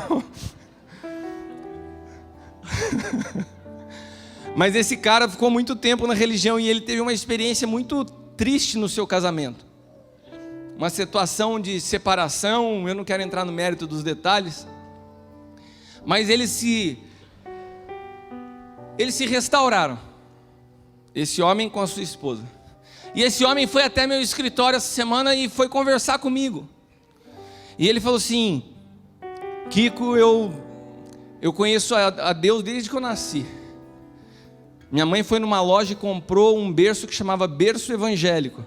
Mas esse cara ficou muito tempo na religião e ele teve uma experiência muito triste no seu casamento. Uma situação de separação, eu não quero entrar no mérito dos detalhes, mas eles se restauraram. Esse homem com a sua esposa. E esse homem foi até meu escritório essa semana e foi conversar comigo. E ele falou assim: Kiko, eu conheço a Deus desde que eu nasci. Minha mãe foi numa loja e comprou um berço que chamava berço evangélico.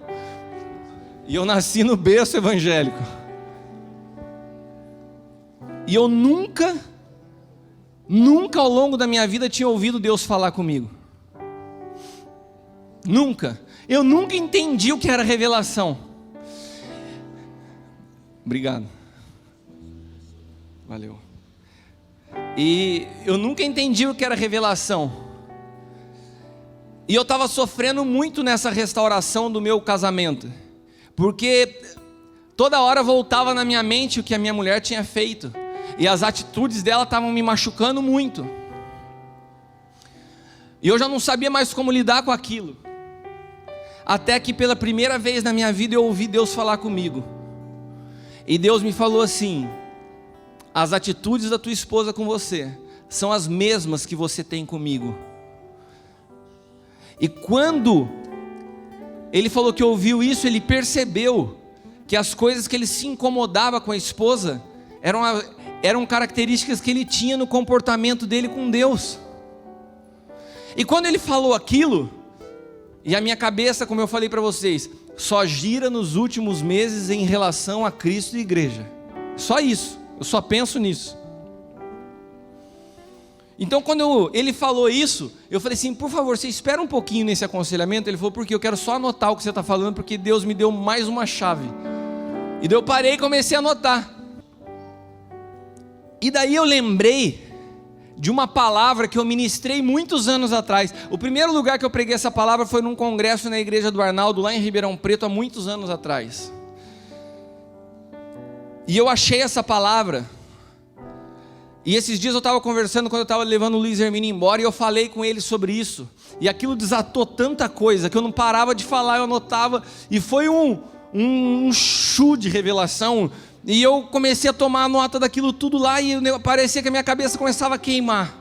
E eu nasci no berço evangélico. E eu nunca ao longo da minha vida tinha ouvido Deus falar comigo. Nunca. Eu nunca entendi o que era revelação. Obrigado. Valeu. E eu nunca entendi o que era revelação. E eu estava sofrendo muito nessa restauração do meu casamento. Porque toda hora voltava na minha mente o que a minha mulher tinha feito. E as atitudes dela estavam me machucando muito. E eu já não sabia mais como lidar com aquilo. Até que pela primeira vez na minha vida eu ouvi Deus falar comigo. E Deus me falou assim: as atitudes da tua esposa com você são as mesmas que você tem comigo. E quando ele falou que ouviu isso, ele percebeu que as coisas que ele se incomodava com a esposa eram características que ele tinha no comportamento dele com Deus. E quando ele falou aquilo, e a minha cabeça, como eu falei para vocês, só gira nos últimos meses em relação a Cristo e igreja. Só isso, eu só penso nisso. Então quando ele falou isso, eu falei assim, por favor, você espera um pouquinho nesse aconselhamento. Ele falou, porque eu quero só anotar o que você está falando, porque Deus me deu mais uma chave. E daí eu parei e comecei a anotar. E daí eu lembrei de uma palavra que eu ministrei muitos anos atrás. O primeiro lugar que eu preguei essa palavra foi num congresso na igreja do Arnaldo, lá em Ribeirão Preto, há muitos anos atrás. E eu achei essa palavra. E esses dias eu estava conversando, quando eu estava levando o Luiz Hermínio embora, e eu falei com ele sobre isso. E aquilo desatou tanta coisa, que eu não parava de falar, eu anotava. E foi um chu de revelação. E eu comecei a tomar nota daquilo tudo lá, e parecia que a minha cabeça começava a queimar.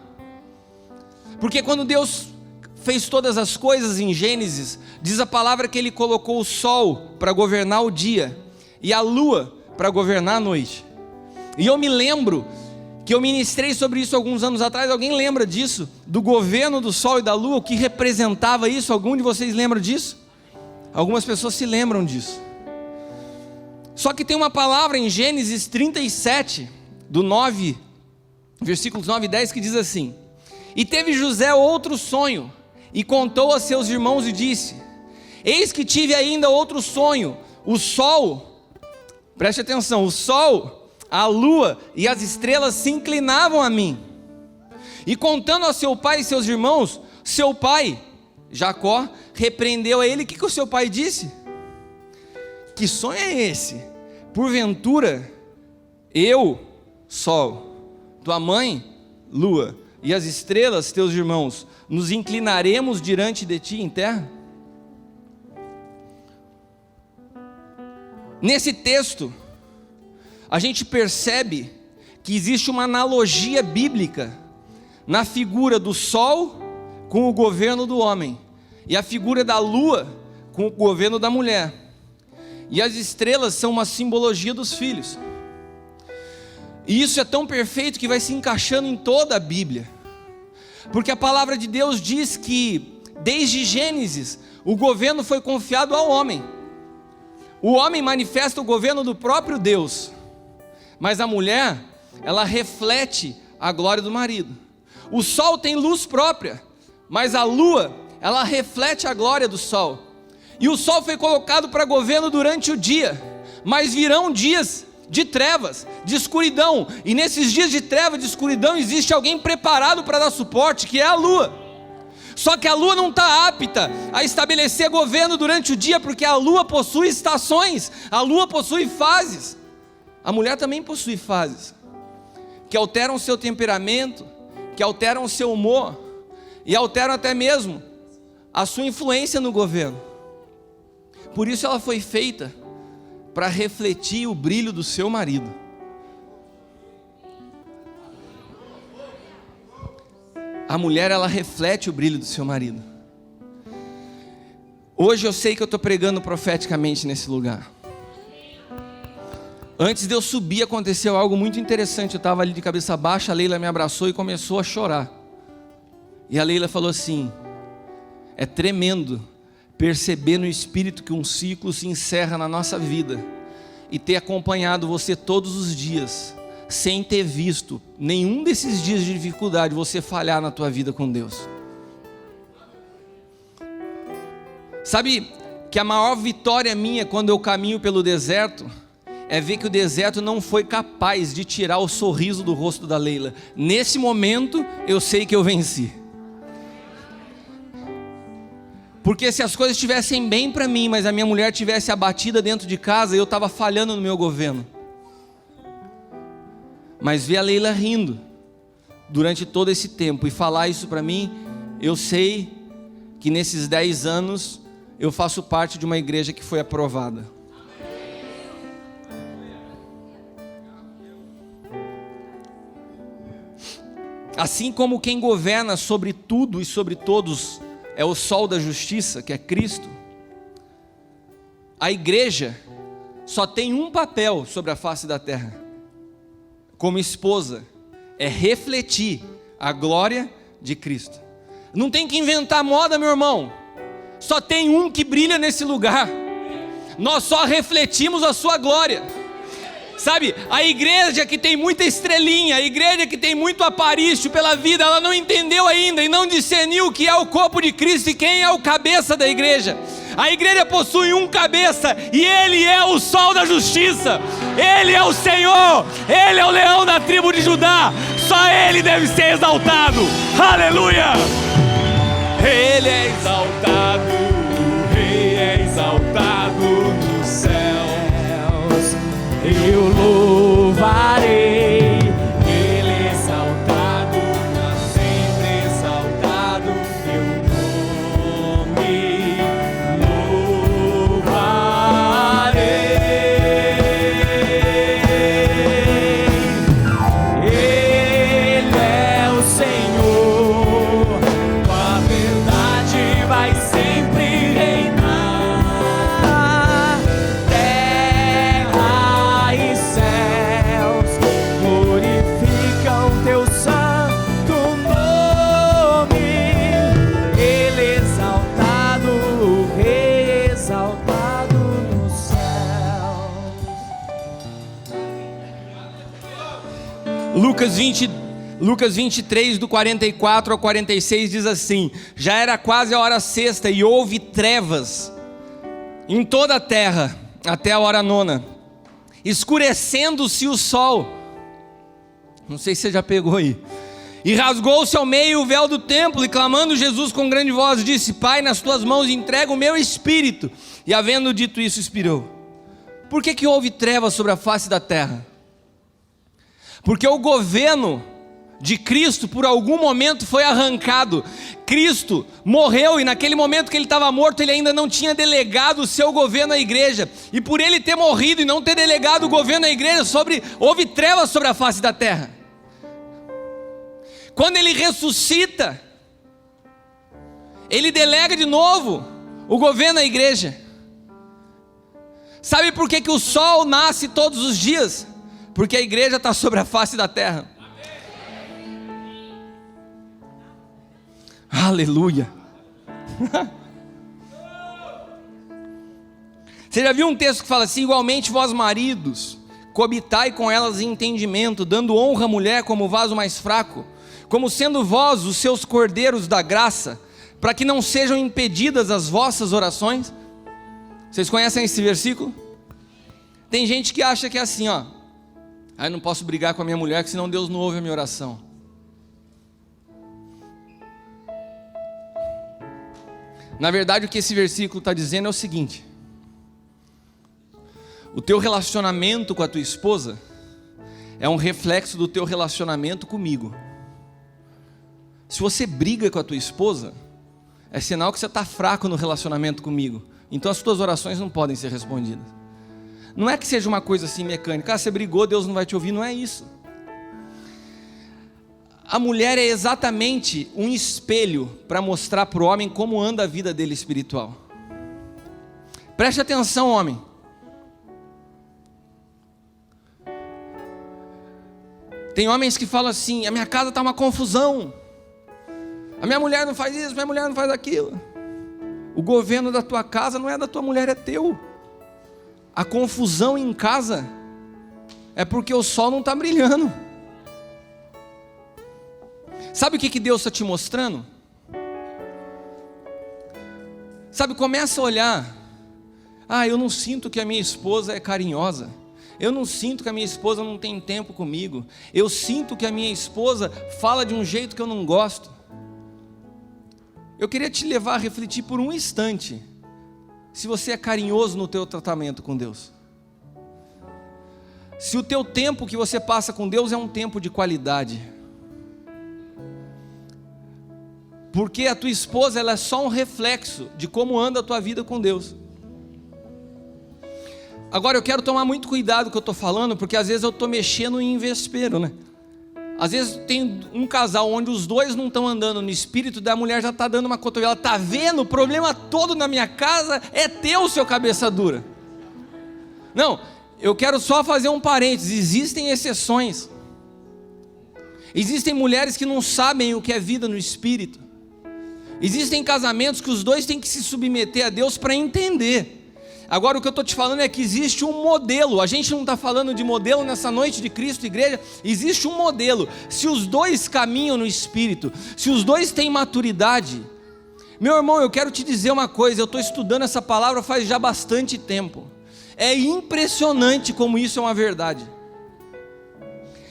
Porque quando Deus fez todas as coisas em Gênesis, diz a palavra que Ele colocou o sol para governar o dia, e a lua para governar a noite. E eu me lembro que eu ministrei sobre isso alguns anos atrás. Alguém lembra disso? Do governo do sol e da lua, o que representava isso? Algum de vocês lembra disso? Algumas pessoas se lembram disso. Só que tem uma palavra em Gênesis 37, do 9, versículos 9 e 10, que diz assim: E teve José outro sonho, e contou a seus irmãos e disse: Eis que tive ainda outro sonho, o sol, preste atenção, o sol, a lua e as estrelas se inclinavam a mim. E contando a seu pai e seus irmãos, seu pai, Jacó, repreendeu a ele. O que o seu pai disse? Que sonho é esse? Porventura, eu, sol, tua mãe, lua, e as estrelas, teus irmãos, nos inclinaremos diante de ti em terra? Nesse texto, a gente percebe que existe uma analogia bíblica na figura do sol com o governo do homem, e a figura da lua com o governo da mulher. E as estrelas são uma simbologia dos filhos. E isso é tão perfeito que vai se encaixando em toda a Bíblia. Porque a palavra de Deus diz que, desde Gênesis, o governo foi confiado ao homem. O homem manifesta o governo do próprio Deus. Mas a mulher, ela reflete a glória do marido. O sol tem luz própria, mas a lua, ela reflete a glória do sol. E o sol foi colocado para governo durante o dia, mas virão dias de trevas, de escuridão, e nesses dias de treva, de escuridão, existe alguém preparado para dar suporte, que é a lua. Só que a lua não está apta a estabelecer governo durante o dia, porque a lua possui estações, a lua possui fases. A mulher também possui fases, que alteram o seu temperamento, que alteram o seu humor, e alteram até mesmo a sua influência no governo. Por isso ela foi feita para refletir o brilho do seu marido. A mulher, ela reflete o brilho do seu marido. Hoje eu sei que eu estou pregando profeticamente nesse lugar. Antes de eu subir, aconteceu algo muito interessante. Eu estava ali de cabeça baixa, a Leila me abraçou e começou a chorar. E a Leila falou assim: é tremendo perceber no Espírito que um ciclo se encerra na nossa vida, e ter acompanhado você todos os dias, sem ter visto nenhum desses dias de dificuldade você falhar na tua vida com Deus. Sabe que a maior vitória minha quando eu caminho pelo deserto é ver que o deserto não foi capaz de tirar o sorriso do rosto da Leila. Nesse momento eu sei que eu venci. Porque se as coisas estivessem bem para mim, mas a minha mulher estivesse abatida dentro de casa, eu estava falhando no meu governo. Mas ver a Leila rindo durante todo esse tempo e falar isso para mim, eu sei que nesses 10 anos eu faço parte de uma igreja que foi aprovada. Assim como quem governa sobre tudo e sobre todos é o sol da justiça, que é Cristo, a igreja só tem um papel sobre a face da terra, como esposa, é refletir a glória de Cristo. Não tem que inventar moda, meu irmão. Só tem um que brilha nesse lugar. Nós só refletimos a sua glória. Sabe, a igreja que tem muita estrelinha, a igreja que tem muito aparício pela vida, ela não entendeu ainda e não discerniu o que é o corpo de Cristo e quem é o cabeça da igreja. A igreja possui um cabeça e Ele é o sol da justiça. Ele é o Senhor, Ele é o leão da tribo de Judá. Só Ele deve ser exaltado. Aleluia! Ele é exaltado, o Rei é exaltado nos céus. Eu louvarei, Ele é exaltado, pra sempre exaltado, teu nome louvarei. Ele é o Senhor, tua verdade vai sempre reinar. Terra e céus glorificam teu santo nome. Ele exaltado, o Rei exaltado nos céus. Lucas 23, do 44 ao 46 diz assim: já era quase a hora sexta e houve trevas em toda a terra até a hora nona, escurecendo-se o sol. Não sei se você já pegou aí. E rasgou-se ao meio o véu do templo, e clamando Jesus com grande voz, disse: Pai, nas tuas mãos entrego o meu espírito. E havendo dito isso, expirou. Por que houve trevas sobre a face da terra? Porque o governo de Cristo por algum momento foi arrancado. Cristo morreu e naquele momento que ele estava morto, ele ainda não tinha delegado o seu governo à igreja. E por ele ter morrido e não ter delegado o governo à igreja, houve trevas sobre a face da terra. Quando ele ressuscita, ele delega de novo o governo à igreja. Sabe por que o sol nasce todos os dias? Porque a igreja está sobre a face da terra. Aleluia. Você já viu um texto que fala assim: igualmente vós maridos, coabitai com elas em entendimento, dando honra à mulher como vaso mais fraco, como sendo vós os seus cordeiros da graça, para que não sejam impedidas as vossas orações. Vocês conhecem esse versículo? Tem gente que acha que é assim, ó: eu não posso brigar com a minha mulher, que senão Deus não ouve a minha oração. Na verdade, o que esse versículo está dizendo é o seguinte: o teu relacionamento com a tua esposa é um reflexo do teu relacionamento comigo. Se você briga com a tua esposa, é sinal que você está fraco no relacionamento comigo. Então as tuas orações não podem ser respondidas. Não é que seja uma coisa assim mecânica: você brigou, Deus não vai te ouvir. Não é isso. A mulher é exatamente um espelho para mostrar para o homem como anda a vida dele espiritual. Preste atenção, homem. Tem homens que falam assim: a minha casa está uma confusão, a minha mulher não faz isso, minha mulher não faz aquilo. O governo da tua casa não é da tua mulher, é teu. A confusão em casa é porque o sol não está brilhando. Sabe o que Deus está te mostrando? Sabe, começa a olhar: eu não sinto que a minha esposa é carinhosa, eu não sinto que a minha esposa não tem tempo comigo, eu sinto que a minha esposa fala de um jeito que eu não gosto. Eu queria te levar a refletir por um instante se você é carinhoso no teu tratamento com Deus. Se o teu tempo que você passa com Deus é um tempo de qualidade. Porque a tua esposa, ela é só um reflexo de como anda a tua vida com Deus. Agora eu quero tomar muito cuidado com o que eu estou falando, porque às vezes eu estou mexendo em vespeiro, né? Às vezes tem um casal onde os dois não estão andando no espírito, da mulher já está dando uma cotovela. Está vendo? O problema todo na minha casa é teu, seu cabeça dura. Não, eu quero só fazer um parênteses. Existem exceções. Existem mulheres que não sabem o que é vida no espírito. Existem casamentos que os dois têm que se submeter a Deus para entender. Agora o que eu estou te falando é que existe um modelo. A gente não está falando de modelo nessa noite de Cristo, igreja. Existe um modelo. Se os dois caminham no espírito, se os dois têm maturidade. Meu irmão, eu quero te dizer uma coisa. Eu estou estudando essa palavra faz já bastante tempo. É impressionante como isso é uma verdade.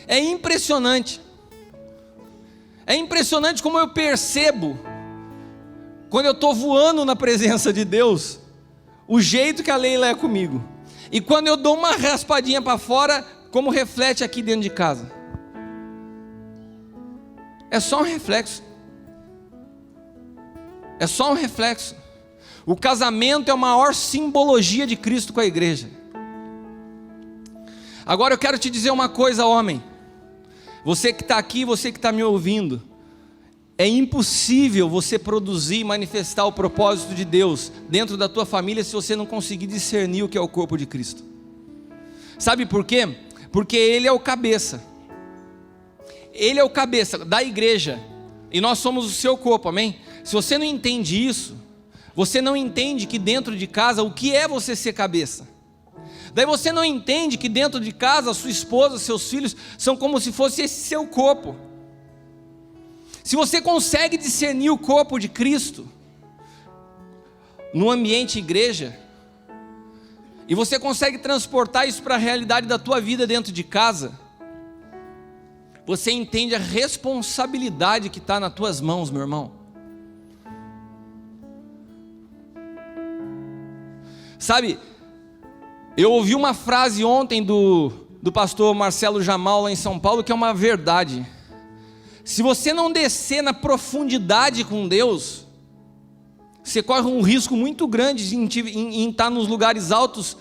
É impressionante. É impressionante como eu percebo, quando eu estou voando na presença de Deus, o jeito que a Leila é comigo. E quando eu dou uma raspadinha para fora, como reflete aqui dentro de casa. É só um reflexo. É só um reflexo. O casamento é a maior simbologia de Cristo com a igreja. Agora eu quero te dizer uma coisa, homem. Você que está aqui, você que está me ouvindo. É impossível você produzir e manifestar o propósito de Deus dentro da tua família se você não conseguir discernir o que é o corpo de Cristo. Sabe por quê? Porque Ele é o cabeça. Ele é o cabeça da igreja. E nós somos o seu corpo, amém? Se você não entende isso, você não entende que dentro de casa, o que é você ser cabeça? Daí você não entende que dentro de casa, a sua esposa, seus filhos, são como se fosse esse seu corpo. Se você consegue discernir o corpo de Cristo no ambiente igreja, e você consegue transportar isso para a realidade da tua vida dentro de casa, você entende a responsabilidade que está nas tuas mãos, meu irmão. Sabe, eu ouvi uma frase ontem do pastor Marcelo Jamal lá em São Paulo, que é uma verdade. Se você não descer na profundidade com Deus, você corre um risco muito grande em estar nos lugares altos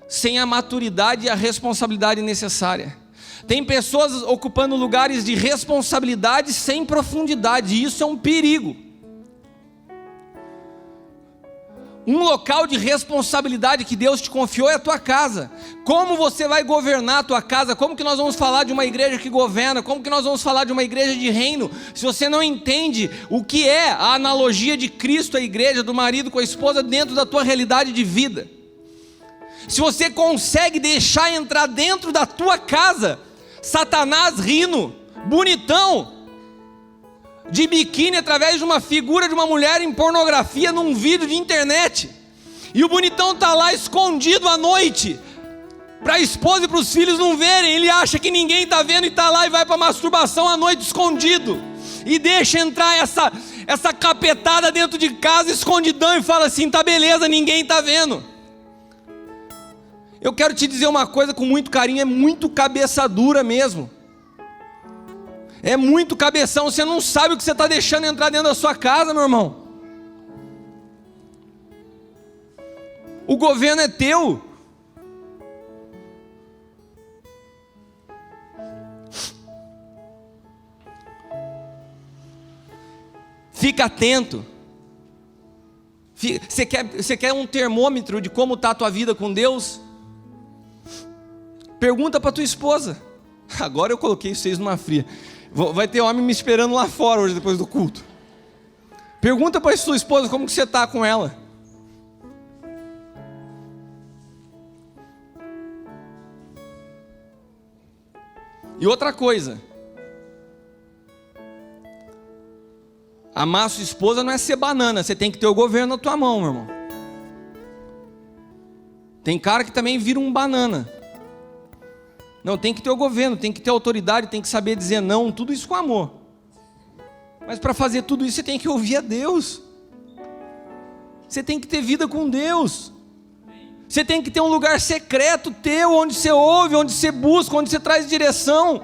sem a maturidade e a responsabilidade necessária. Tem pessoas ocupando lugares de responsabilidade sem profundidade, e isso é um perigo. Um local de responsabilidade que Deus te confiou é a tua casa. Como você vai governar a tua casa? Como que nós vamos falar de uma igreja que governa? Como que nós vamos falar de uma igreja de reino? Se você não entende o que é a analogia de Cristo, a igreja, do marido com a esposa dentro da tua realidade de vida. Se você consegue deixar entrar dentro da tua casa Satanás rindo, bonitão, de biquíni através de uma figura de uma mulher em pornografia num vídeo de internet, e o bonitão está lá escondido à noite para a esposa e para os filhos não verem. Ele acha que ninguém está vendo e está lá e vai para masturbação à noite escondido, e deixa entrar essa capetada dentro de casa escondidão e fala assim: tá beleza, ninguém está vendo. Eu quero te dizer uma coisa com muito carinho, é muito cabeça dura mesmo. É muito cabeção, você não sabe o que você está deixando entrar dentro da sua casa, meu irmão. O governo é teu. Fica atento. Você quer um termômetro de como está a tua vida com Deus? Pergunta para tua esposa. Agora eu coloquei vocês numa fria. Vai ter homem me esperando lá fora hoje, depois do culto. Pergunta para a sua esposa como que você está com ela. E outra coisa, amar sua esposa não é ser banana. Você tem que ter o governo na tua mão, meu irmão. Tem cara que também vira um banana. Não, tem que ter o governo, tem que ter autoridade, tem que saber dizer não, tudo isso com amor. Mas para fazer tudo isso você tem que ouvir a Deus. Você tem que ter vida com Deus. Você tem que ter um lugar secreto teu, onde você ouve, onde você busca, onde você traz direção.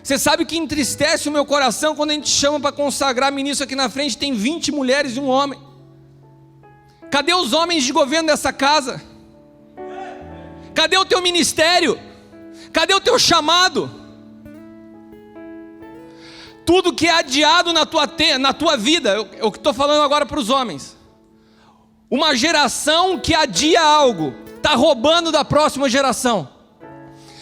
Você sabe que entristece o meu coração quando a gente chama para consagrar ministro aqui na frente, tem 20 mulheres e um homem. Cadê os homens de governo dessa casa? Cadê o teu ministério? Cadê o teu chamado? Tudo que é adiado na tua vida, eu estou falando agora para os homens. Uma geração que adia algo está roubando da próxima geração.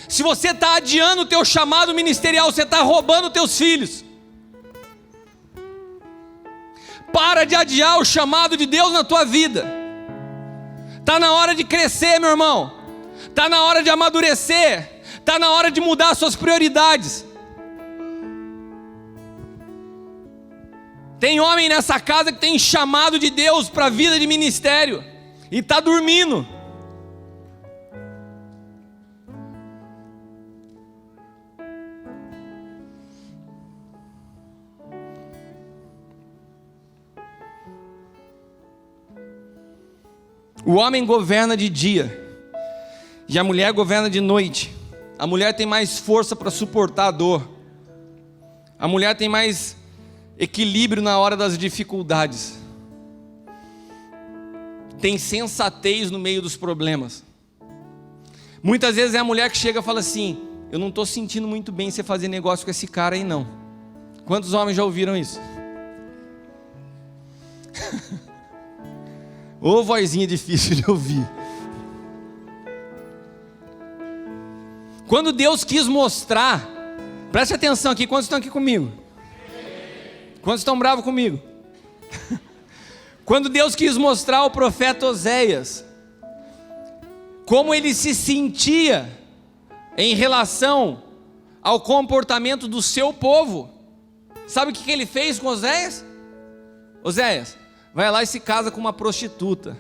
Se você está adiando o teu chamado ministerial, você está roubando os teus filhos. Para de adiar o chamado de Deus na tua vida. Está na hora de crescer, meu irmão. Está na hora de amadurecer. Está na hora de mudar suas prioridades. Tem homem nessa casa que tem chamado de Deus para a vida de ministério e está dormindo. O homem governa de dia e a mulher governa de noite. A mulher tem mais força para suportar a dor. A mulher tem mais equilíbrio na hora das dificuldades. Tem sensatez no meio dos problemas. Muitas vezes é a mulher que chega e fala assim: eu não estou sentindo muito bem você fazer negócio com esse cara aí não. Quantos homens já ouviram isso? Ô vozinha difícil de ouvir. Quando Deus quis mostrar, preste atenção aqui, quantos estão aqui comigo? Quantos estão bravos comigo? Quando Deus quis mostrar ao profeta Oséias como ele se sentia em relação ao comportamento do seu povo, sabe o que ele fez com Oséias? Oséias, vai lá e se casa com uma prostituta.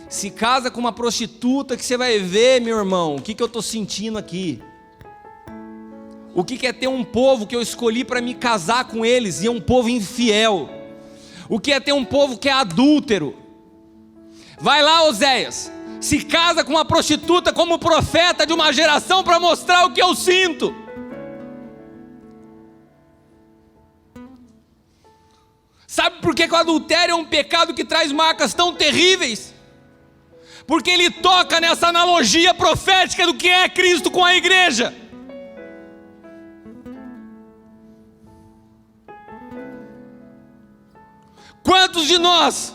Se casa com uma prostituta que você vai ver, meu irmão, o que eu estou sentindo aqui. O que é ter um povo que eu escolhi para me casar com eles e é um povo infiel. O que é ter um povo que é adúltero. Vai lá, Oséias, se casa com uma prostituta como profeta de uma geração para mostrar o que eu sinto. Sabe por que o adultério é um pecado que traz marcas tão terríveis? Porque ele toca nessa analogia profética do que é Cristo com a igreja. Quantos de nós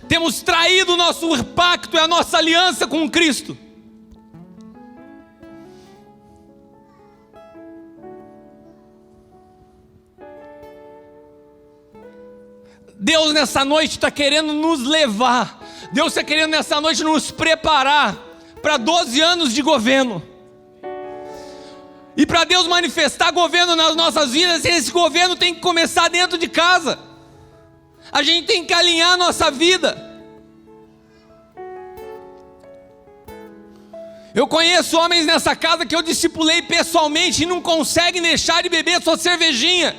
temos traído o nosso pacto e a nossa aliança com Cristo? Deus nessa noite está querendo nos levar. Deus está querendo nessa noite nos preparar para 12 anos de governo. E para Deus manifestar governo nas nossas vidas, esse governo tem que começar dentro de casa. A gente tem que alinhar a nossa vida. Eu conheço homens nessa casa que eu discipulei pessoalmente e não conseguem deixar de beber sua cervejinha.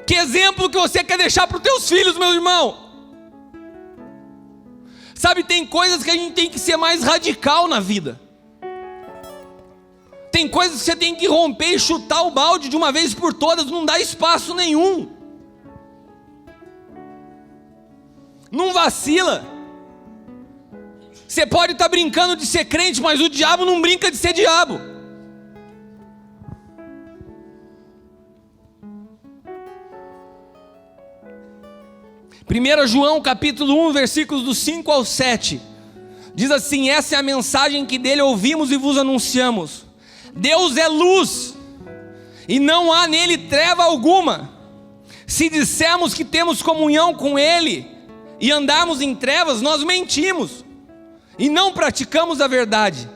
Que exemplo que você quer deixar para os teus filhos, meu irmão? Sabe, tem coisas que a gente tem que ser mais radical na vida. Tem coisas que você tem que romper e chutar o balde de uma vez por todas, não dá espaço nenhum. Não vacila. Você pode estar brincando de ser crente, mas o diabo não brinca de ser diabo. Primeiro João capítulo 1, versículos do 5 ao 7. Diz assim: essa é a mensagem que dele ouvimos e vos anunciamos. Deus é luz, e não há nele treva alguma. Se dissermos que temos comunhão com ele, e andarmos em trevas, nós mentimos, e não praticamos a verdade.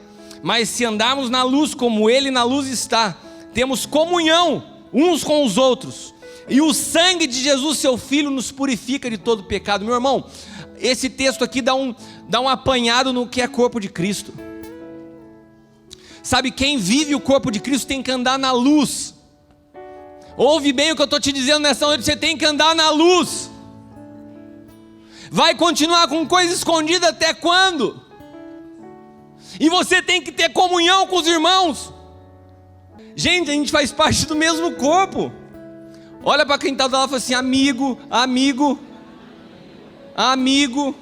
Mas se andarmos na luz como ele na luz está, temos comunhão uns com os outros, e o sangue de Jesus, seu Filho, nos purifica de todo pecado. Meu irmão, esse texto aqui dá um apanhado no que é corpo de Cristo. Sabe, quem vive o corpo de Cristo tem que andar na luz. Ouve bem o que eu estou te dizendo nessa noite, você tem que andar na luz. Vai continuar com coisa escondida até quando? E você tem que ter comunhão com os irmãos. Gente, a gente faz parte do mesmo corpo. Olha para quem está do lado e fala assim: amigo, amigo, amigo.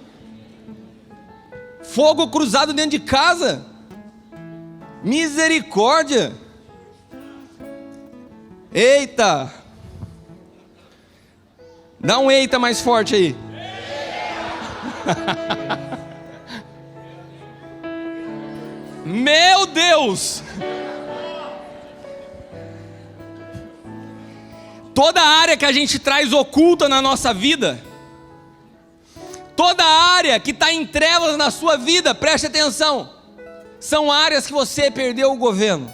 Fogo cruzado dentro de casa. Misericórdia. Eita. Dá um eita mais forte aí. Meu Deus! Toda área que a gente traz oculta na nossa vida, toda área que está em trevas na sua vida, preste atenção, são áreas que você perdeu o governo.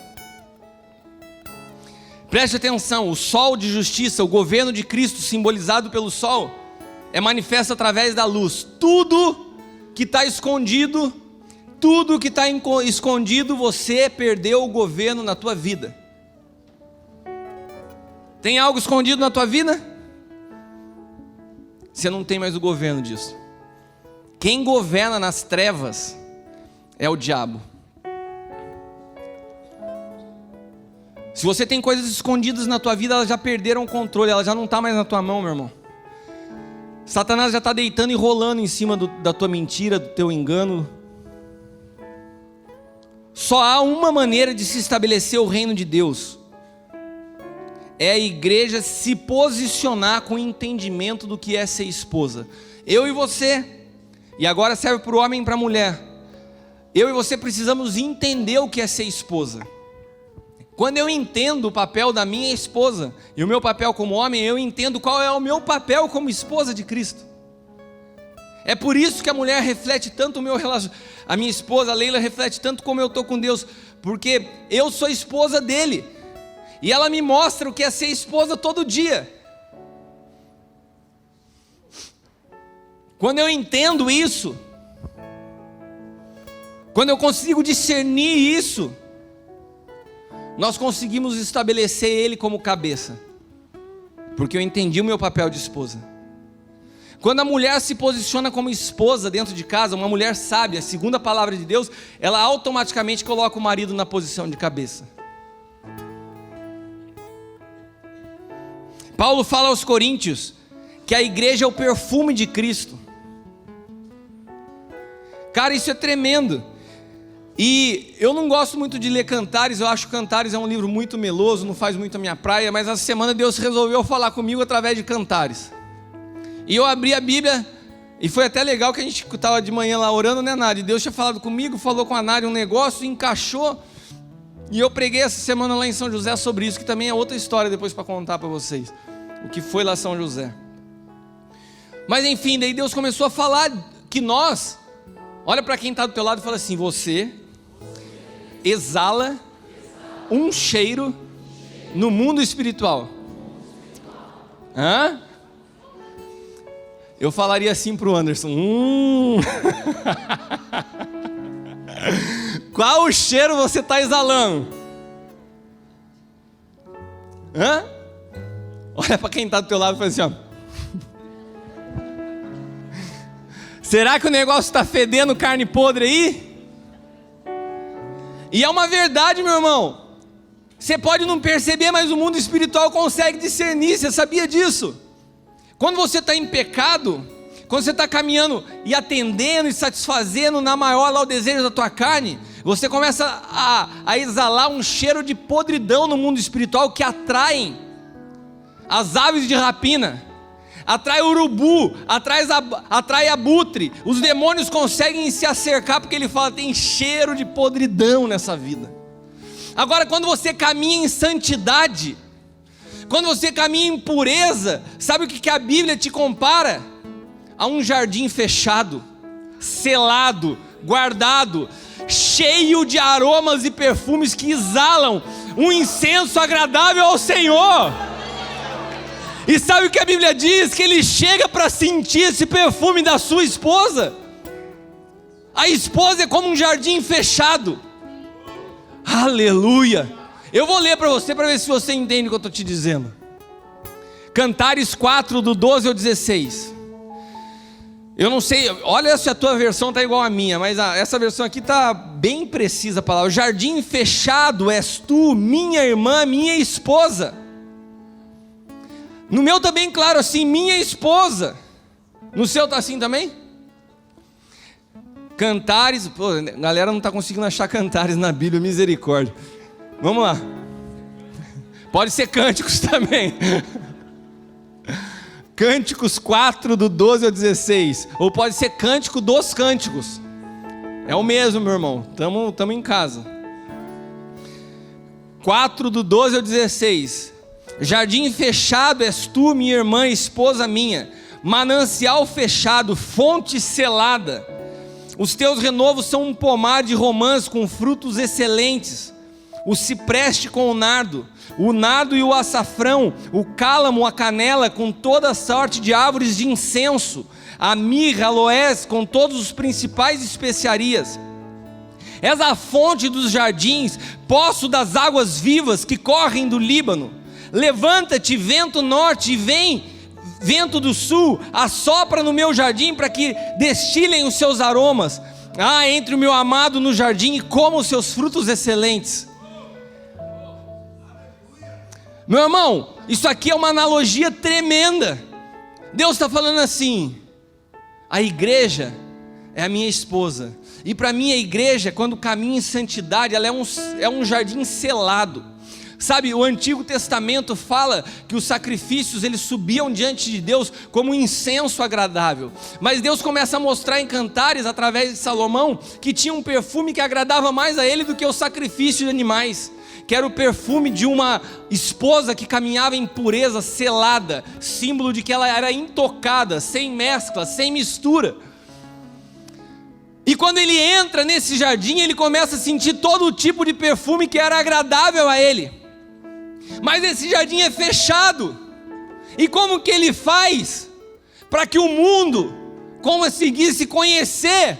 Preste atenção, o sol de justiça, o governo de Cristo simbolizado pelo sol, é manifesto através da luz. Tudo que está escondido, você perdeu o governo na tua vida. Tem algo escondido na tua vida? Você não tem mais o governo disso. Quem governa nas trevas é o diabo. Se você tem coisas escondidas na tua vida, elas já perderam o controle, ela já não está mais na tua mão, meu irmão. Satanás já está deitando e rolando em cima da tua mentira, do teu engano. Só há uma maneira de se estabelecer o reino de Deus. É a igreja se posicionar com entendimento do que é ser esposa. Eu e você, e agora serve para o homem e para a mulher. Eu e você precisamos entender o que é ser esposa. Quando eu entendo o papel da minha esposa e o meu papel como homem, eu entendo qual é o meu papel como esposa de Cristo. É por isso que a mulher reflete tanto o meu relacionamento. A minha esposa, a Leila, reflete tanto como eu estou com Deus, porque eu sou esposa dele. E ela me mostra o que é ser esposa todo dia. Quando eu entendo isso, quando eu consigo discernir isso, nós conseguimos estabelecer ele como cabeça, porque eu entendi o meu papel de esposa. Quando a mulher se posiciona como esposa dentro de casa, uma mulher sábia, segundo a palavra de Deus, ela automaticamente coloca o marido na posição de cabeça. Paulo fala aos Coríntios que a igreja é o perfume de Cristo. Cara, isso é tremendo. E eu não gosto muito de ler Cantares, eu acho que Cantares é um livro muito meloso, não faz muito a minha praia, mas essa semana Deus resolveu falar comigo através de Cantares. E eu abri a Bíblia, e foi até legal que a gente estava de manhã lá orando, né, Nádia? Deus tinha falado comigo, falou com a Nádia um negócio, encaixou, e eu preguei essa semana lá em São José sobre isso, que também é outra história depois para contar para vocês, o que foi lá São José. Mas enfim, daí Deus começou a falar que nós, olha para quem está do teu lado e fala assim: você exala um cheiro no mundo espiritual. Hã? Eu falaria assim para o Anderson: qual o cheiro você está exalando? Hã? Olha para quem está do teu lado e fala assim: ó, será que o negócio está fedendo carne podre aí? E é uma verdade, meu irmão. Você pode não perceber, mas o mundo espiritual consegue discernir. Você sabia disso? Quando você está em pecado, quando você está caminhando e atendendo e satisfazendo na maior lá o desejo da tua carne, você começa a exalar um cheiro de podridão no mundo espiritual que atraem as aves de rapina, atrai urubu, atrai abutre. Os demônios conseguem se acercar porque ele fala: tem cheiro de podridão nessa vida. Agora, quando você caminha em santidade, quando você caminha em pureza, sabe o que a Bíblia te compara? A um jardim fechado, selado, guardado, cheio de aromas e perfumes que exalam um incenso agradável ao Senhor. E sabe o que a Bíblia diz? Que ele chega para sentir esse perfume da sua esposa. A esposa é como um jardim fechado. Aleluia. Eu vou ler para você ver se você entende o que eu estou te dizendo. Cantares 4, do 12 ao 16. Eu não sei, olha se a tua versão está igual à minha, mas essa versão aqui está bem precisa a palavra. Jardim fechado és tu, minha irmã, minha esposa. No meu está bem claro assim: minha esposa. No seu está assim também? Cantares, pô, a galera não está conseguindo achar Cantares na Bíblia, misericórdia. Vamos lá. Pode ser Cânticos também. Cânticos 4, do 12 ao 16. Ou pode ser Cântico dos Cânticos. É o mesmo, meu irmão. Estamos em casa. 4, do 12 ao 16. Jardim fechado és tu, minha irmã, esposa minha. Manancial fechado, fonte selada. Os teus renovos são um pomar de romãs com frutos excelentes. O cipreste com o nardo e o açafrão, o cálamo, a canela, com toda sorte de árvores de incenso, a mirra, aloés, com todos os principais especiarias. És a fonte dos jardins, poço das águas vivas que correm do Líbano. Levanta-te, vento norte, e vem, vento do sul, assopra no meu jardim para que destilem os seus aromas. Entre o meu amado no jardim e coma os seus frutos excelentes. Meu irmão, isso aqui é uma analogia tremenda. Deus está falando assim: a igreja é a minha esposa, e para mim a igreja, quando caminha em santidade, ela é um jardim selado. Sabe, o Antigo Testamento fala que os sacrifícios, eles subiam diante de Deus como um incenso agradável. Mas Deus começa a mostrar em Cantares, através de Salomão, que tinha um perfume que agradava mais a ele do que o sacrifício de animais, que era o perfume de uma esposa que caminhava em pureza, selada, símbolo de que ela era intocada, sem mescla, sem mistura. E quando ele entra nesse jardim, ele começa a sentir todo o tipo de perfume que era agradável a ele. Mas esse jardim é fechado. E como que ele faz para que o mundo conseguisse conhecer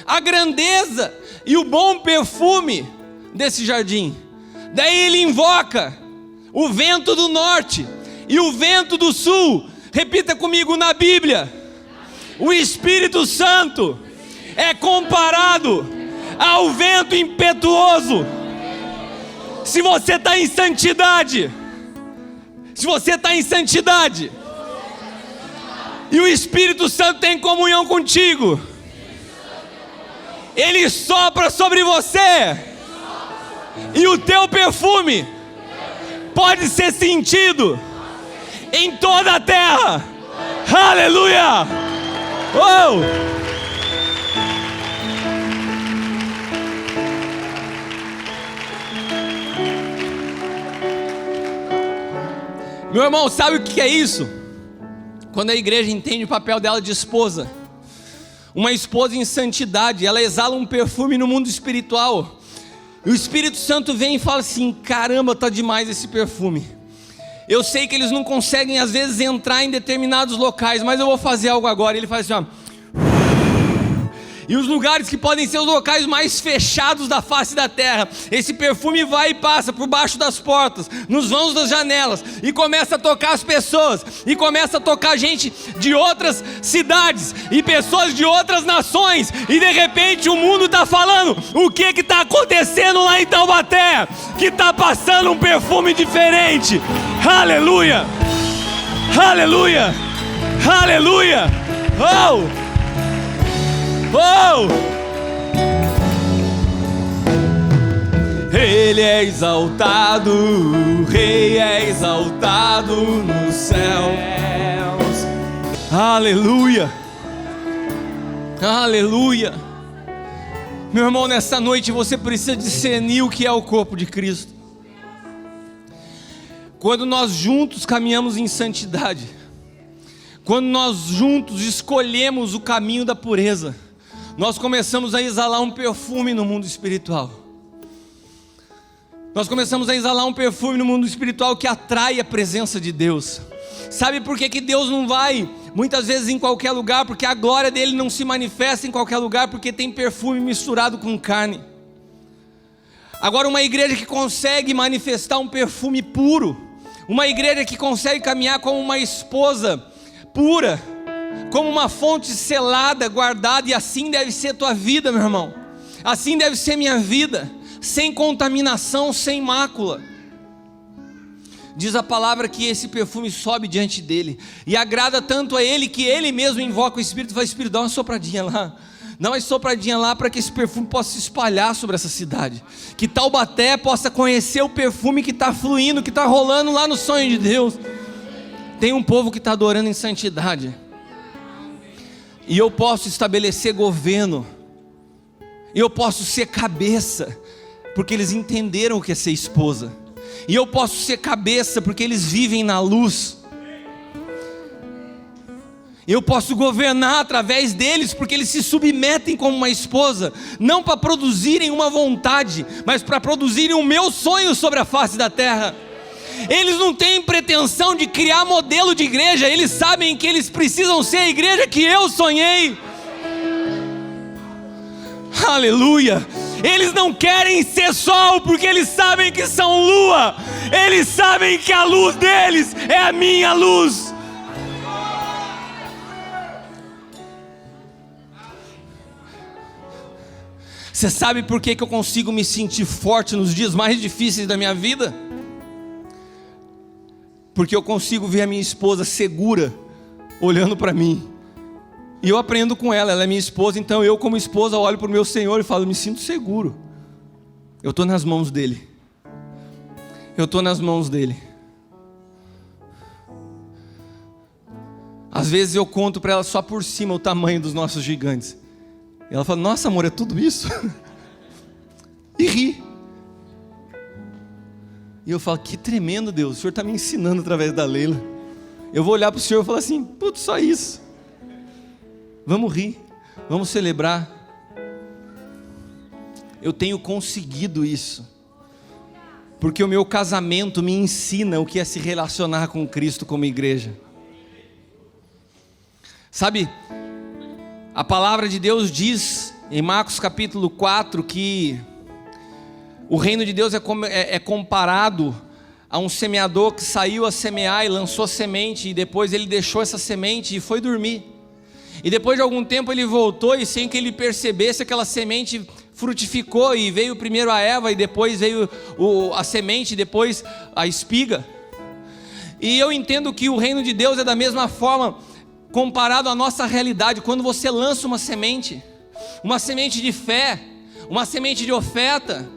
a grandeza e o bom perfume desse jardim? Daí ele invoca o vento do norte e o vento do sul. Repita comigo na Bíblia: o Espírito Santo é comparado ao vento impetuoso. Se você está em santidade, e o Espírito Santo tem comunhão contigo, ele sopra sobre você, e o teu perfume pode ser sentido em toda a terra. Aleluia! Oh! Meu irmão, sabe o que é isso? Quando a igreja entende o papel dela de esposa. Uma esposa em santidade, ela exala um perfume no mundo espiritual. E o Espírito Santo vem e fala assim: caramba, tá demais esse perfume. Eu sei que eles não conseguem às vezes entrar em determinados locais, mas eu vou fazer algo agora. Ele faz assim, ó. E os lugares que podem ser os locais mais fechados da face da terra, esse perfume vai e passa por baixo das portas, nos vãos das janelas, e começa a tocar as pessoas, e começa a tocar gente de outras cidades, e pessoas de outras nações, e de repente o mundo está falando: o que está acontecendo lá em Taubaté? Que está passando um perfume diferente. Aleluia! Aleluia! Aleluia! Oh! Oh! Ele é exaltado, o Rei é exaltado nos céus. Aleluia! Aleluia! Meu irmão, nessa noite você precisa discernir o que é o corpo de Cristo. Quando nós juntos caminhamos em santidade, quando nós juntos escolhemos o caminho da pureza, nós começamos a exalar um perfume no mundo espiritual. Nós começamos a exalar um perfume no mundo espiritual que atrai a presença de Deus. Sabe por que Deus não vai muitas vezes em qualquer lugar? Porque a glória dele não se manifesta em qualquer lugar, porque tem perfume misturado com carne. Agora, uma igreja que consegue manifestar um perfume puro, uma igreja que consegue caminhar como uma esposa pura, como uma fonte selada, guardada, e assim deve ser tua vida, meu irmão. Assim deve ser minha vida, sem contaminação, sem mácula. Diz a palavra que esse perfume sobe diante dele, e agrada tanto a ele, que ele mesmo invoca o Espírito e fala: Espírito, dá uma sopradinha lá. Dá uma sopradinha lá, para que esse perfume possa se espalhar sobre essa cidade, que Taubaté possa conhecer o perfume que está fluindo, que está rolando lá no sonho de Deus. Tem um povo que está adorando em santidade. E eu posso estabelecer governo. E eu posso ser cabeça, porque eles entenderam o que é ser esposa. E eu posso ser cabeça, porque eles vivem na luz. Eu posso governar através deles, porque eles se submetem como uma esposa, não para produzirem uma vontade, mas para produzirem o meu sonho sobre a face da terra. Eles não têm pretensão de criar modelo de igreja, eles sabem que eles precisam ser a igreja que eu sonhei. Aleluia! Eles não querem ser sol, porque eles sabem que são lua. Eles sabem que a luz deles é a minha luz. Você sabe por que eu consigo me sentir forte nos dias mais difíceis da minha vida? Porque eu consigo ver a minha esposa segura, olhando para mim. E eu aprendo com ela, ela é minha esposa, então eu como esposa olho para o meu Senhor e falo, me sinto seguro. Eu estou nas mãos dEle. Eu estou nas mãos dEle. Às vezes eu conto para ela só por cima o tamanho dos nossos gigantes. E ela fala, nossa amor, é tudo isso? E ri. E eu falo, que tremendo Deus, o Senhor está me ensinando através da Leila. Eu vou olhar para o Senhor e falar assim, putz, só isso. Vamos rir, vamos celebrar. Eu tenho conseguido isso, porque o meu casamento me ensina o que é se relacionar com Cristo como igreja. Sabe, a palavra de Deus diz em Marcos capítulo 4 que o reino de Deus é comparado a um semeador que saiu a semear e lançou semente, e depois ele deixou essa semente e foi dormir. E depois de algum tempo ele voltou, e sem que ele percebesse, aquela semente frutificou, e veio primeiro a erva, e depois veio a semente, e depois a espiga. E eu entendo que o reino de Deus é da mesma forma, comparado à nossa realidade. Quando você lança uma semente de fé, uma semente de oferta,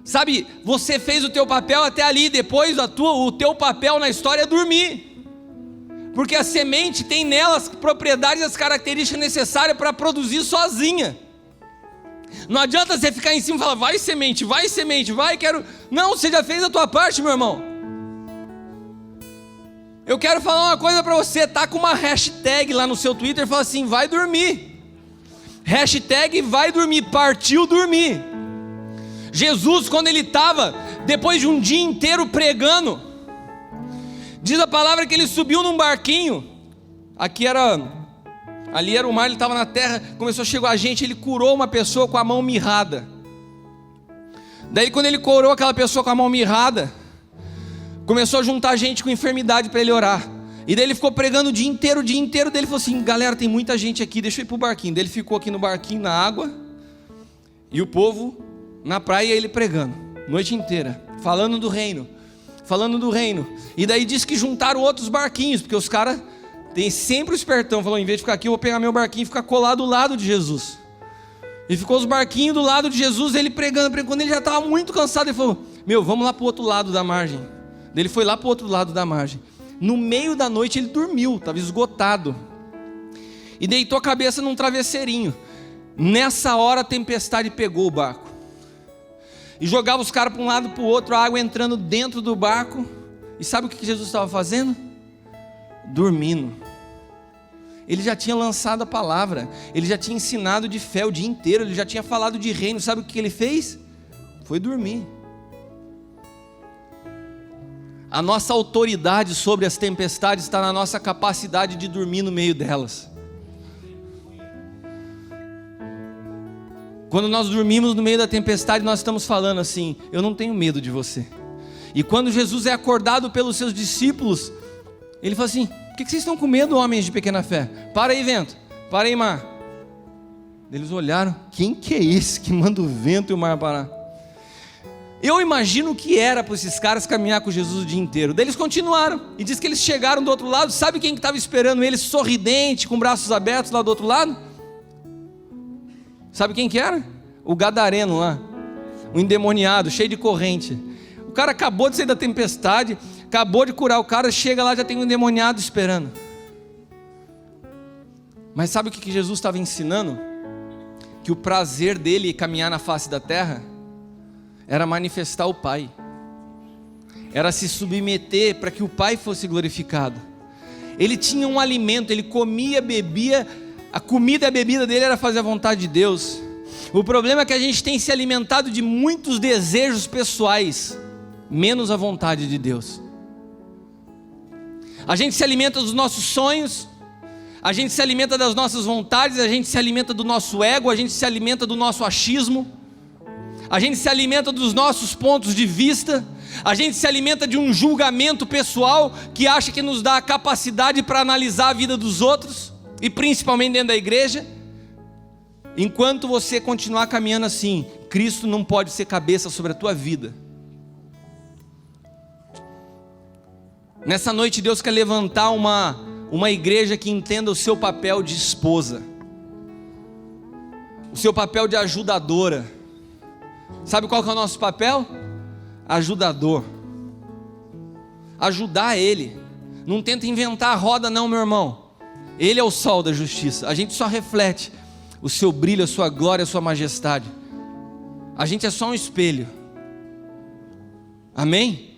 sabe, você fez o teu papel até ali, depois o teu papel na história é dormir, porque a semente tem nela as propriedades, as características necessárias para produzir sozinha. Não adianta você ficar em cima e falar, vai semente, vai, quero... Não, você já fez a tua parte, meu irmão. Eu quero falar uma coisa para você, tá com uma hashtag lá no seu Twitter, fala assim, vai dormir. Hashtag vai dormir, partiu dormir. Jesus, quando ele estava, depois de um dia inteiro pregando, diz a palavra que ele subiu num barquinho, ali era o mar, ele estava na terra, chegou a gente, ele curou uma pessoa com a mão mirrada. Daí quando ele curou aquela pessoa com a mão mirrada, começou a juntar gente com enfermidade para ele orar. E daí ele ficou pregando o dia inteiro, daí ele falou assim, galera, tem muita gente aqui, deixa eu ir pro barquinho. Daí ele ficou aqui no barquinho, na água, e o povo na praia, ele pregando, noite inteira, falando do reino. E daí disse que juntaram outros barquinhos, porque os caras tem sempre o espertão, falou, em vez de ficar aqui, eu vou pegar meu barquinho e ficar colado do lado de Jesus. E ficou os barquinhos do lado de Jesus, ele pregando, quando ele já estava muito cansado, ele falou, vamos lá pro outro lado da margem. Ele foi lá para o outro lado da margem. No meio da noite ele dormiu, estava esgotado, e deitou a cabeça num travesseirinho. Nessa hora a tempestade pegou o barco, e jogava os caras para um lado e para o outro, a água entrando dentro do barco. E sabe o que Jesus estava fazendo? Dormindo. Ele já tinha lançado a palavra, ele já tinha ensinado de fé o dia inteiro, ele já tinha falado de reino. Sabe o que ele fez? Foi dormir. A nossa autoridade sobre as tempestades está na nossa capacidade de dormir no meio delas. Quando nós dormimos no meio da tempestade, nós estamos falando assim, eu não tenho medo de você. E quando Jesus é acordado pelos seus discípulos, ele fala assim, por que vocês estão com medo, homens de pequena fé? Para aí, vento, para aí, mar. Eles olharam, quem que é esse que manda o vento e o mar parar? Eu imagino o que era para esses caras caminhar com Jesus o dia inteiro. Daí eles continuaram, e diz que eles chegaram do outro lado. Sabe quem que estava esperando eles, sorridente, com braços abertos lá do outro lado? Sabe quem que era? O gadareno lá, o endemoniado, cheio de corrente. O cara acabou de sair da tempestade, Acabou de curar o cara, chega lá, já tem um endemoniado esperando. Mas sabe o que Jesus estava ensinando? Que o prazer dele caminhar na face da terra era manifestar o Pai, era se submeter para que o Pai fosse glorificado. Ele tinha um alimento, ele comia, bebia, a comida e a bebida dele era fazer a vontade de Deus. O problema é que a gente tem se alimentado de muitos desejos pessoais, menos a vontade de Deus. A gente se alimenta dos nossos sonhos, a gente se alimenta das nossas vontades, a gente se alimenta do nosso ego, a gente se alimenta do nosso achismo, a gente se alimenta dos nossos pontos de vista, a gente se alimenta de um julgamento pessoal que acha que nos dá a capacidade para analisar a vida dos outros, e principalmente dentro da igreja. Enquanto você continuar caminhando assim, Cristo não pode ser cabeça sobre a tua vida. Nessa noite Deus quer levantar uma igreja que entenda o seu papel de esposa, o seu papel de ajudadora. Sabe qual que é o nosso papel? Ajudador. Ajudar Ele. Não tenta inventar a roda não, meu irmão. Ele é o sol da justiça. A gente só reflete o seu brilho, a sua glória, a sua majestade. A gente é só um espelho. Amém?